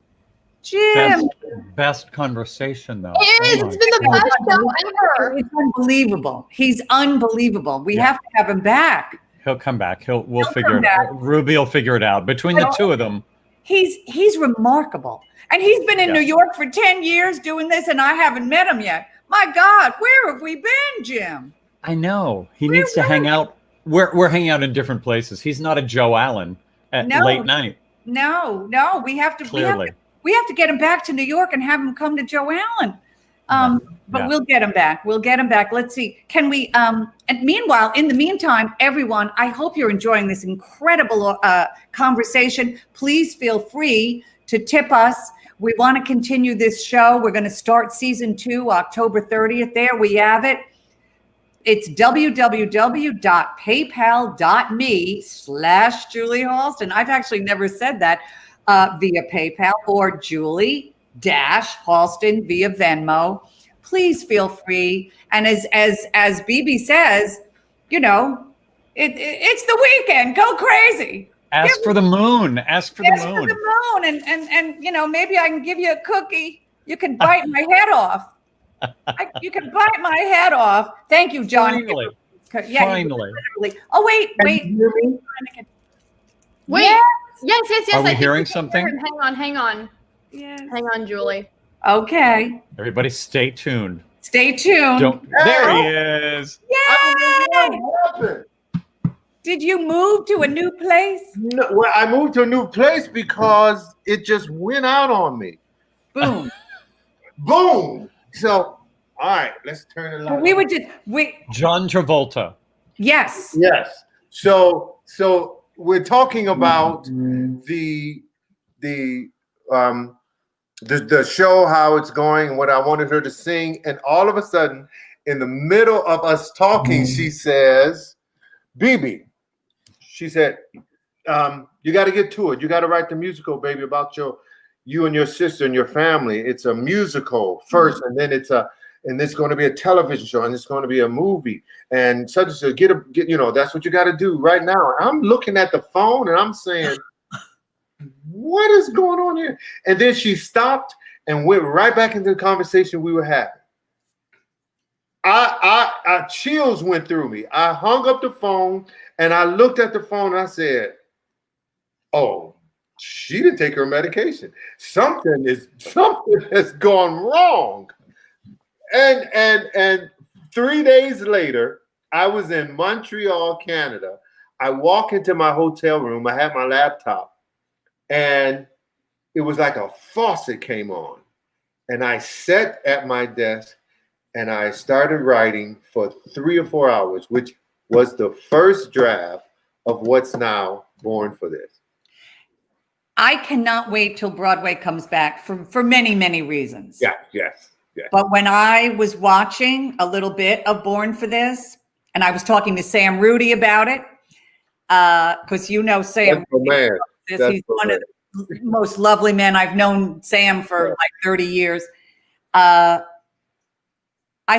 Jim. Best conversation, though. It is. It's been the best show ever. It's unbelievable. He's unbelievable. We have to have him back. He'll come back. We'll figure it out. Ruby will figure it out. Between the two of them, he's remarkable. And he's been in New York for 10 years doing this, and I haven't met him yet. My God, where have we been, Jim? I know. He needs to hang out. We're hanging out in different places. He's not a Joe Allen at late night. No, we have to Clearly. we have to get him back to New York and have him come to Joe Allen. But we'll get him back. Let's see. Can we and meanwhile, in the meantime, everyone, I hope you're enjoying this incredible conversation. Please feel free to tip us. We want to continue this show. We're going to start season 2, October 30th. There we have it. It's www.paypal.me/Julie Halston. I've actually never said that via PayPal, or Julie-Halston via Venmo. Please feel free. And as BB says, you know, it's the weekend. Go crazy. Ask for the moon. Ask for the moon. For the moon. And you know, maybe I can give you a cookie. You can bite my head off. You can bite my head off. Thank you, John. Finally. Yeah, Finally. Oh, wait. Yes. Are we I think hearing can something? hear him. Hang on. Yes. Hang on, Julie. Okay. Everybody stay tuned. Stay tuned. There he is. Yay! Did you move to a new place? No, well, I moved to a new place because it just went out on me. Boom. Boom. So, all right, let's turn it on. John Travolta. Yes. Yes. So we're talking about the show, how it's going, and what I wanted her to sing, and all of a sudden, in the middle of us talking, she says, "BB," she said, "you got to get to it. You got to write the musical, baby, about you and your sister and your family. It's a musical first, and then it's going to be a television show, and it's going to be a movie, and such and such. Get you know, that's what you got to do right now." And I'm looking at the phone, and I'm saying, what is going on here? And then she stopped and went right back into the conversation we were having. I chills went through me. I hung up the phone and I looked at the phone and I said, "Oh, she didn't take her medication. Something has gone wrong." And 3 days later, I was in Montreal, Canada. I walk into my hotel room. I had my laptop. And it was like a faucet came on. And I sat at my desk and I started writing for 3 or 4 hours, which was the first draft of what's now Born for This. I cannot wait till Broadway comes back for many, many reasons. Yes. But when I was watching a little bit of Born for This, and I was talking to Sam Rudy about it, because you know Sam. He's one of the most lovely men. I've known Sam for like 30 years. I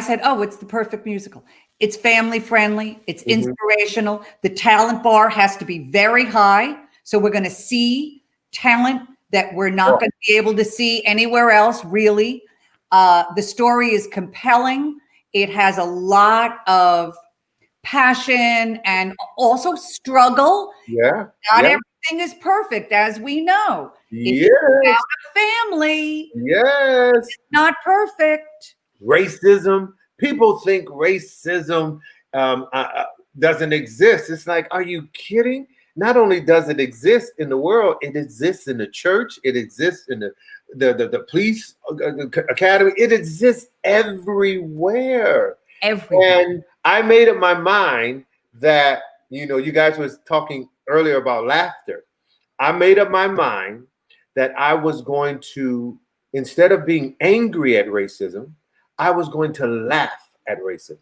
said, "Oh, it's the perfect musical. It's family friendly. It's inspirational. The talent bar has to be very high. So we're going to see talent that we're not going to be able to see anywhere else, really. The story is compelling. It has a lot of passion and also struggle. Yeah. Not everything is perfect, as we know. Yes. It's a family. Yes. It's not perfect. Racism. People think racism doesn't exist. It's like, are you kidding? Not only does it exist in the world, it exists in the church. It exists in the police academy. It exists everywhere. And I made up my mind that, you know, you guys was talking earlier about laughter. I made up my mind that I was going to, instead of being angry at racism, I was going to laugh at racism.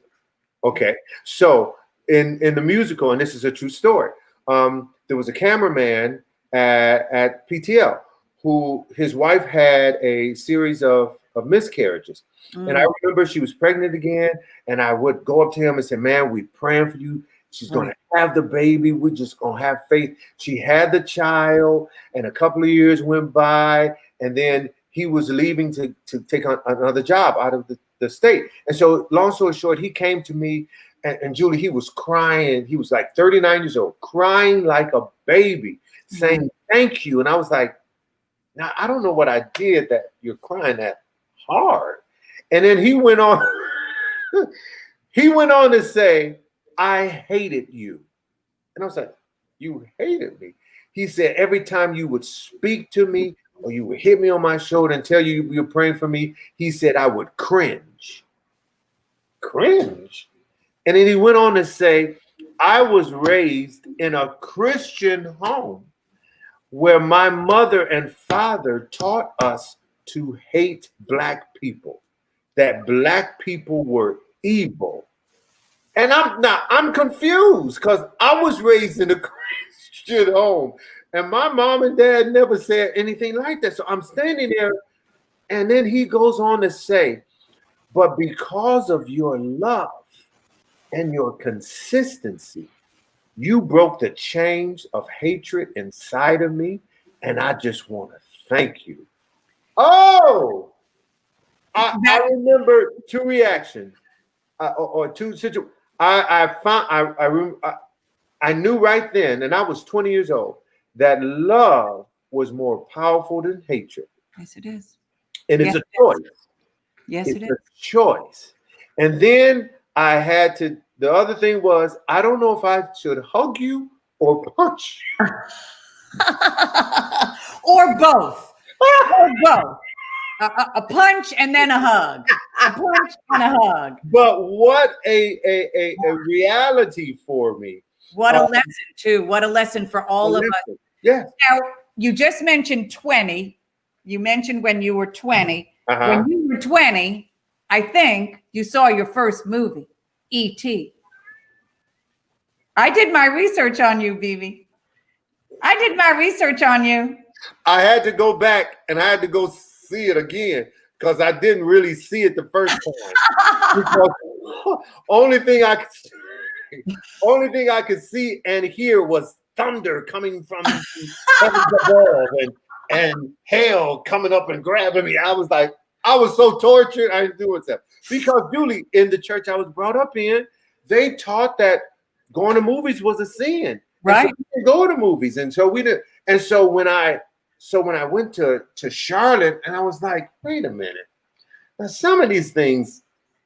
Okay. So in the musical, and this is a true story, there was a cameraman at PTL who his wife had a series of miscarriages. And I remember she was pregnant again. And I would go up to him and say, "Man, we praying for you. She's going to have the baby. We're just going to have faith." She had the child, and a couple of years went by, and then he was leaving to take on another job out of the state. And so long story short, he came to me, and Julie, he was crying. He was like 39 years old, crying like a baby, saying thank you. And I was like, Now, I don't know what I did that you're crying that hard. And then he went on, he went on to say, I hated you. And I was like, you hated me? He said, every time you would speak to me or you would hit me on my shoulder and tell you you're praying for me, he said, I would cringe. Cringe? And then he went on to say, I was raised in a Christian home where my mother and father taught us to hate Black people, that Black people were evil. And I'm confused because I was raised in a Christian home and my mom and dad never said anything like that. So I'm standing there and then he goes on to say, but because of your love and your consistency, you broke the chains of hatred inside of me, and I just want to thank you. Oh, I remember two reactions or two situations. I knew right then, and I was 20 years old, that love was more powerful than hatred. Yes, it is. And it's a choice. Yes, it is. It's a choice. And then I had to. The other thing was, I don't know if I should hug you or punch you. Or both. Or both. A punch and then a hug. A punch and a hug. But what a reality for me. What a lesson, too. What a lesson for all of us. Yes. Now, you just mentioned 20. You mentioned when you were 20. When you were 20, I think you saw your first movie. E.T. I did my research on you, Bibi. I did my research on you. I had to go back and I had to go see it again because I didn't really see it the first time. Because only thing I could see and hear was thunder coming from heavens above and hail coming up and grabbing me. I was like, I was so tortured. I didn't do it. Because, Julie, in the church I was brought up in, they taught that going to movies was a sin. Right. So we didn't go to movies. And so we did. And so when I went to Charlotte, and I was like, wait a minute. Now, some of these things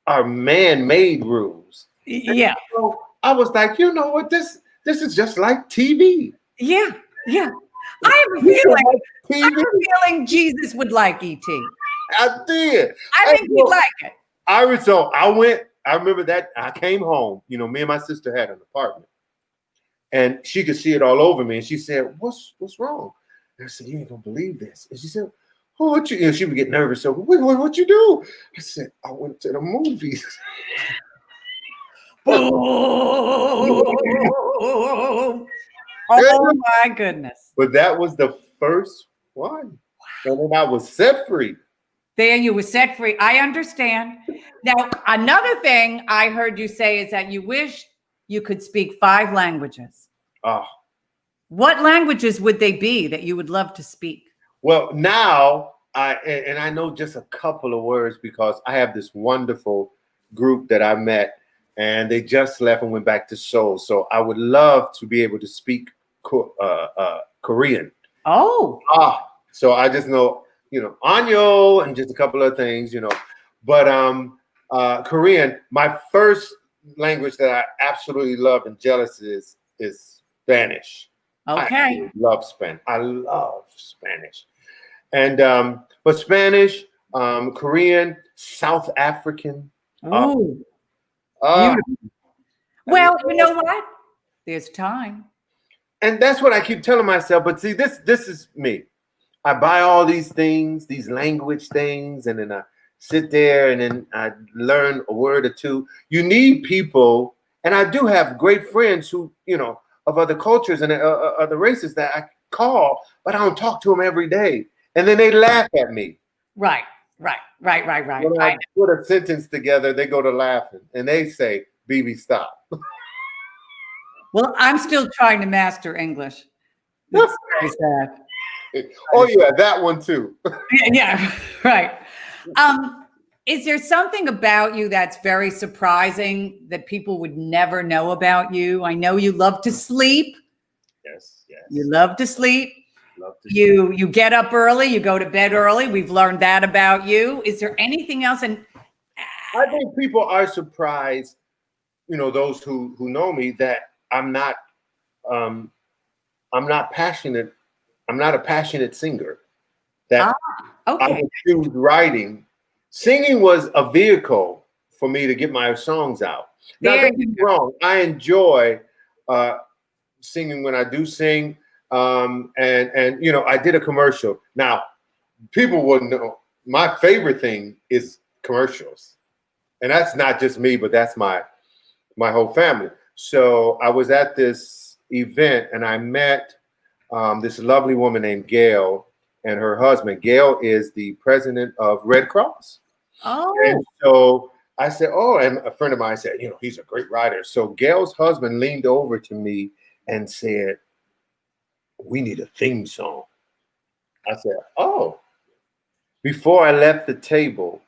are man-made rules. Yeah. So I was like, you know what? This is just like TV. Yeah. Yeah. I have a feeling Jesus would like E.T. I did. I think he'd like it. I remember that I came home, me and my sister had an apartment and she could see it all over me. And she said, what's wrong? And I said, you ain't gonna believe this. And she said, oh, what you, she would get nervous. So what you do? I said, I went to the movies. Oh my goodness. But that was the first one. And then I was set free. There you were set free. I understand. Now, another thing I heard you say is that you wish you could speak 5 languages. Oh. What languages would they be that you would love to speak? Well, now I know just a couple of words because I have this wonderful group that I met and they just left and went back to Seoul. So I would love to be able to speak Korean. Oh. So I just know, Anyo and just a couple of things, But Korean, my first language that I absolutely love and jealous is Spanish. Okay. I love Spanish. I love Spanish. And but Spanish, Korean, South African. Oh. Well, you know what? There's time. And that's what I keep telling myself. But see, this is me. I buy all these things, these language things, and then I sit there and then I learn a word or two. You need people, and I do have great friends who, of other cultures and other races that I call, but I don't talk to them every day. And then they laugh at me. Right. When I put a sentence together, they go to laughing and they say, Bibi, stop. Well, I'm still trying to master English. It's very sad. Oh yeah, that one too. Yeah, right. Is there something about you that's very surprising that people would never know about you? I know you love to sleep. Yes. You love to sleep. Love to You get up early, you go to bed early. We've learned that about you. Is there anything else? And I think people are surprised, those who know me, that I'm not passionate. I'm not a passionate singer. That okay. I would choose writing. Singing was a vehicle for me to get my songs out. Now, don't get me wrong. I enjoy singing when I do sing. And I did a commercial. Now, people wouldn't know. My favorite thing is commercials. And that's not just me, but that's my whole family. So I was at this event and I met this lovely woman named Gail and her husband. Gail is the president of Red Cross. Oh. And so I said, and a friend of mine said, he's a great writer. So Gail's husband leaned over to me and said, we need a theme song. I said, before I left the table,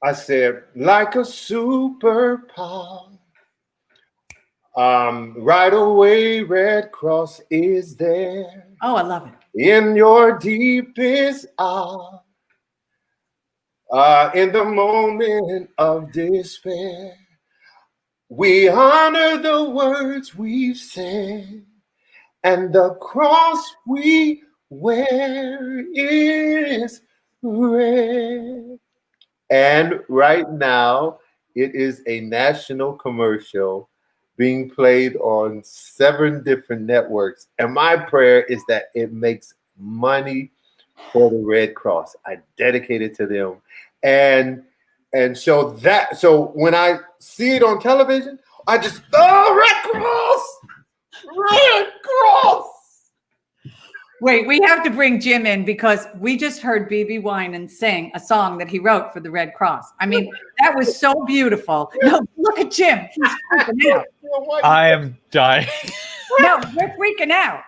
I said, like a superpower, right away, Red Cross is there. Oh, I love it. In your deepest hour, in the moment of despair, we honor the words we've said, and the cross we wear is red. And right now, it is a national commercial being played on 7 different networks. And my prayer is that it makes money for the Red Cross. I dedicate it to them. And so when I see it on television, I just, Red Cross! Red Cross! Wait, we have to bring Jim in because we just heard B.B. Winan sing a song that he wrote for the Red Cross. I mean, that was so beautiful. No, look at Jim. He's freaking out. I am dying. No, we're freaking out.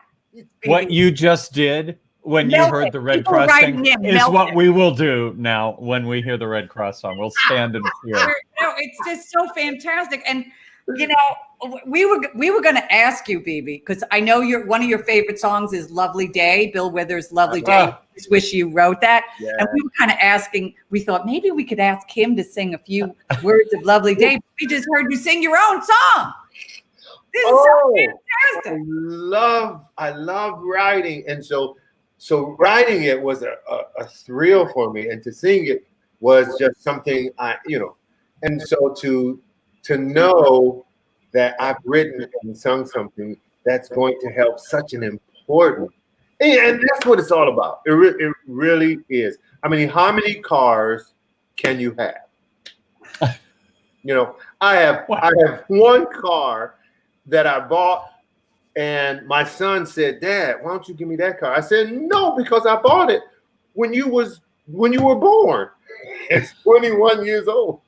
What you just did when you heard the Red Cross sing is what we will do now when we hear the Red Cross song. We'll stand and cheer. No, it's just so fantastic. And we were going to ask you, BB, because I know one of your favorite songs is "Lovely Day," Bill Withers' "Lovely Day." I just wish you wrote that. Yeah. And we were kind of asking. We thought maybe we could ask him to sing a few words of "Lovely Day." But we just heard you sing your own song. This is so fantastic. I love writing, and so writing it was a thrill for me, and to sing it was just something and so to know that I've written and sung something that's going to help such an important, and that's what it's all about. It really is. I mean, how many cars can you have? I have one car that I bought, and my son said, "Dad, why don't you give me that car?" I said, "No, because I bought it when you were born." It's 21 years old.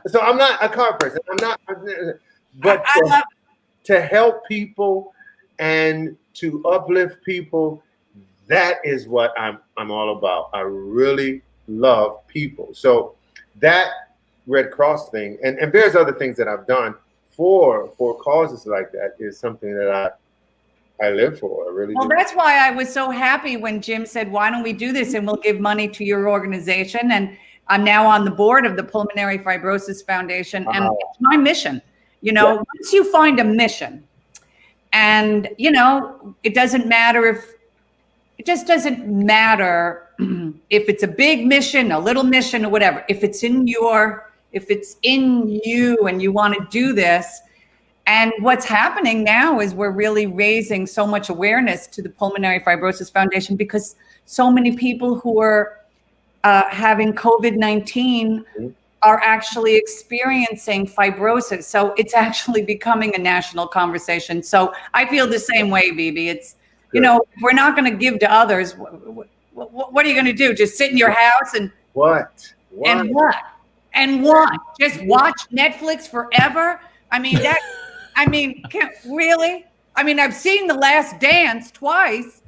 So I'm not a car person. But to help people and to uplift people, that is what I'm all about. I really love people. So that Red Cross thing, and there's other things that I've done for causes like that, is something that I live for. I really do. That's why I was so happy when Jim said, "Why don't we do this and we'll give money to your organization?" And I'm now on the board of the Pulmonary Fibrosis Foundation, and it's my mission. Once you find a mission, and it doesn't matter if it's a big mission, a little mission, or whatever. If it's in you and you want to do this. And what's happening now is we're really raising so much awareness to the Pulmonary Fibrosis Foundation because so many people who are having COVID-19 are actually experiencing fibrosis. So it's actually becoming a national conversation. So I feel the same way, BB. It's, we're not going to give to others. What are you going to do? Just sit in your house and what? And what? Just watch Netflix forever? Really? I've seen The Last Dance twice.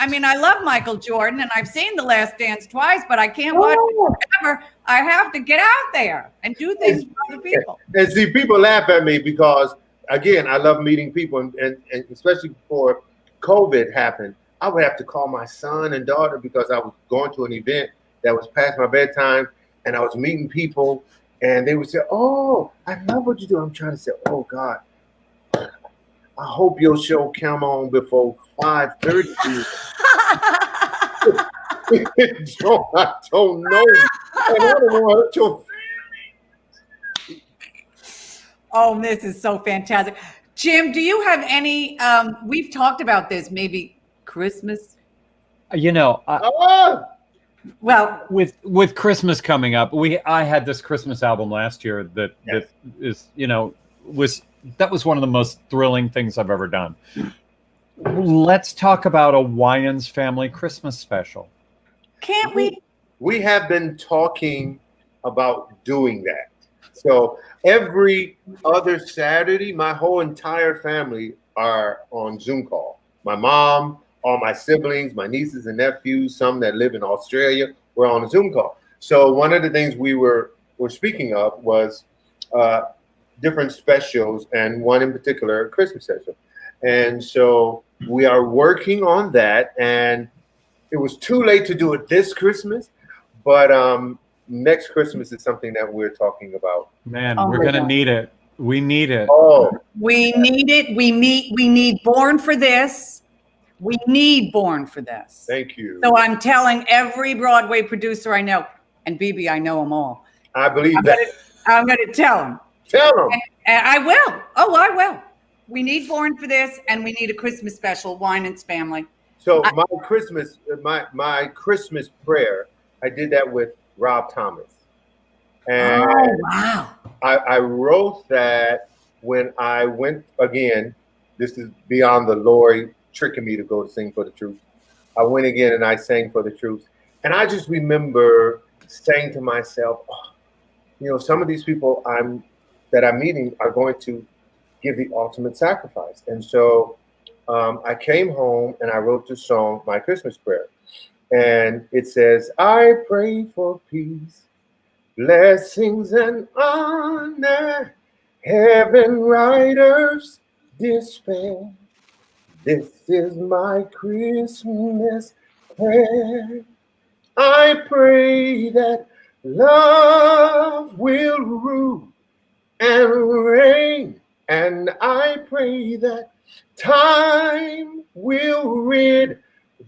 I love Michael Jordan, and I've seen The Last Dance twice, but I can't watch it forever. I have to get out there and do things for other people. And see, people laugh at me because, again, I love meeting people, and especially before COVID happened, I would have to call my son and daughter because I was going to an event that was past my bedtime, and I was meeting people, and they would say, "Oh, I love what you do." I'm trying to say, "Oh God, I hope your show come on before 5:30." I don't know, and I don't want to hurt your. Oh, this is so fantastic. Jim, do you have any, we've talked about this, maybe Christmas? You know, Well, with Christmas coming up, I had this Christmas album last year that is, you know, that was one of the most thrilling things I've ever done. Let's talk about a Wyans family Christmas special. can't we? We have been talking about doing that. So every other Saturday, my whole entire family are on Zoom call. My mom, all my siblings, my nieces and nephews, some that live in Australia, we're on a Zoom call. So one of the things we were speaking of was different specials, and one in particular, a Christmas special. And so we are working on that, and it was too late to do it this Christmas, but next Christmas is something that we're talking about. Man, Oh we're my gonna God. need it. We need it. Oh, We need it. We need Born for this. We need Born for this. thank you. So I'm telling every Broadway producer I know, and BB, I know them all. I believe I'm that. going to tell them. Tell them. And I will. Oh, I will. We need Born for this, and we need a Christmas special, Winans family. So my Christmas prayer, I did that with Rob Thomas. And Oh, wow. I wrote that when I went, again, this is beyond the Lori tricking me to go to sing for the truth. I went again and I sang for the truth. And I just remember saying to myself, oh, you know, some of these people that I'm meeting are going to give the ultimate sacrifice. And so I came home and I wrote the song, My Christmas Prayer. And it says, I pray for peace, blessings and honor, heaven, right, earth's despair. This is my Christmas prayer. I pray that love will rule and reign, and I pray that time will rid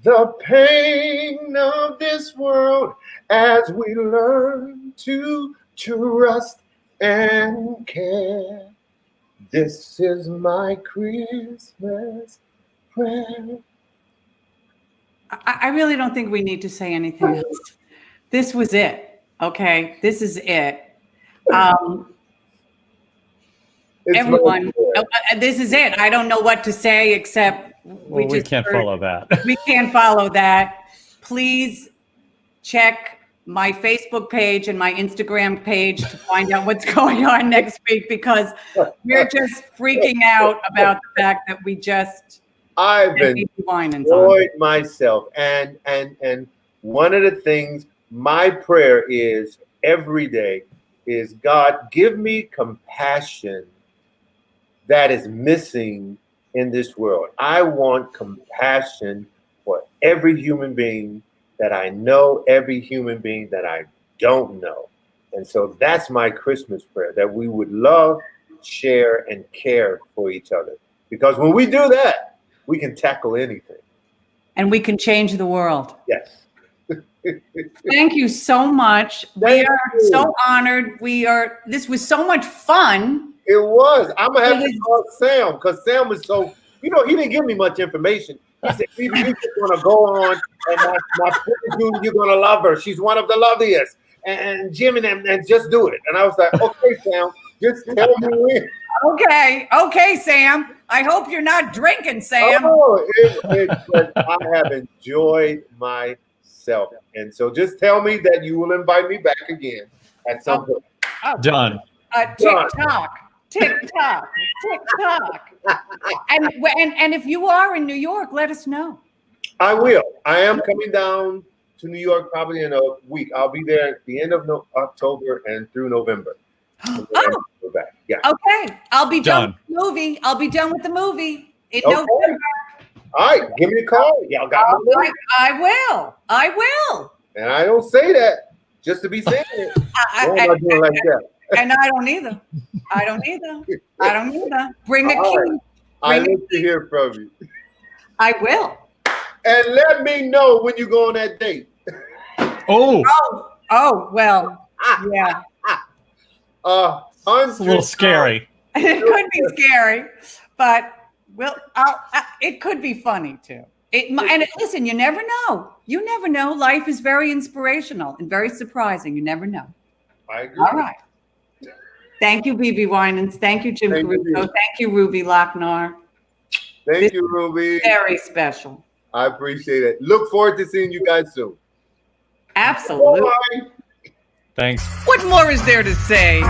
the pain of this world as we learn to trust and care. This is my Christmas prayer. I really don't think we need to say anything else. This was it. Okay. This is it. It's Everyone, my prayer. this is it. I don't know what to say except Well, we can't follow that. We can't follow that. Please check my Facebook page and my Instagram page to find out what's going on next week, because we're just freaking out about the fact that we just I've enjoyed myself, and one of the things, my prayer is every day is, God, give me compassion that is missing in this world. I want compassion for every human being that I know, every human being that I don't know. And so that's my Christmas prayer, that we would love, share, and care for each other. Because when we do that, we can tackle anything. and we can change the world. Yes. Thank you so much. Thank We are you. so honored. This was so much fun. It was. I'm going to have to call Sam, because Sam was so, he didn't give me much information. He said, you're just going to go on, and my friend, you're going to love her. She's one of the loveliest. And Jim and just do it. And I was like, okay, Sam, just tell me when. Okay, Sam. I hope you're not drinking, Sam. Oh, I have enjoyed myself. And so just tell me that you will invite me back again at some point. Done. TikTok. And if you are in New York, let us know. I will. I am coming down to New York probably in a week. I'll be there at the end of October and through November. And then I'll go back. Yeah. Okay. I'll be done Done. with the movie. I'll be done with the movie in Okay. November. All right, give me a call. Y'all got my number. I will. And I don't say that just to be saying it. What am I doing like that? And I don't either. Bring a key. I need to hear from you. I will. And let me know when you go on that date. Oh, well, yeah. It's a little scary. It could be scary, but it could be funny too. Listen, you never know. You never know. Life is very inspirational and very surprising. You never know. I agree. All right. Thank you, BB Winans. Thank you, Jim Caruso. Thank you, Ruby Lochnar. Thank you, Ruby. Very special. I appreciate it. Look forward to seeing you guys soon. Absolutely. Bye. Thanks. What more is there to say?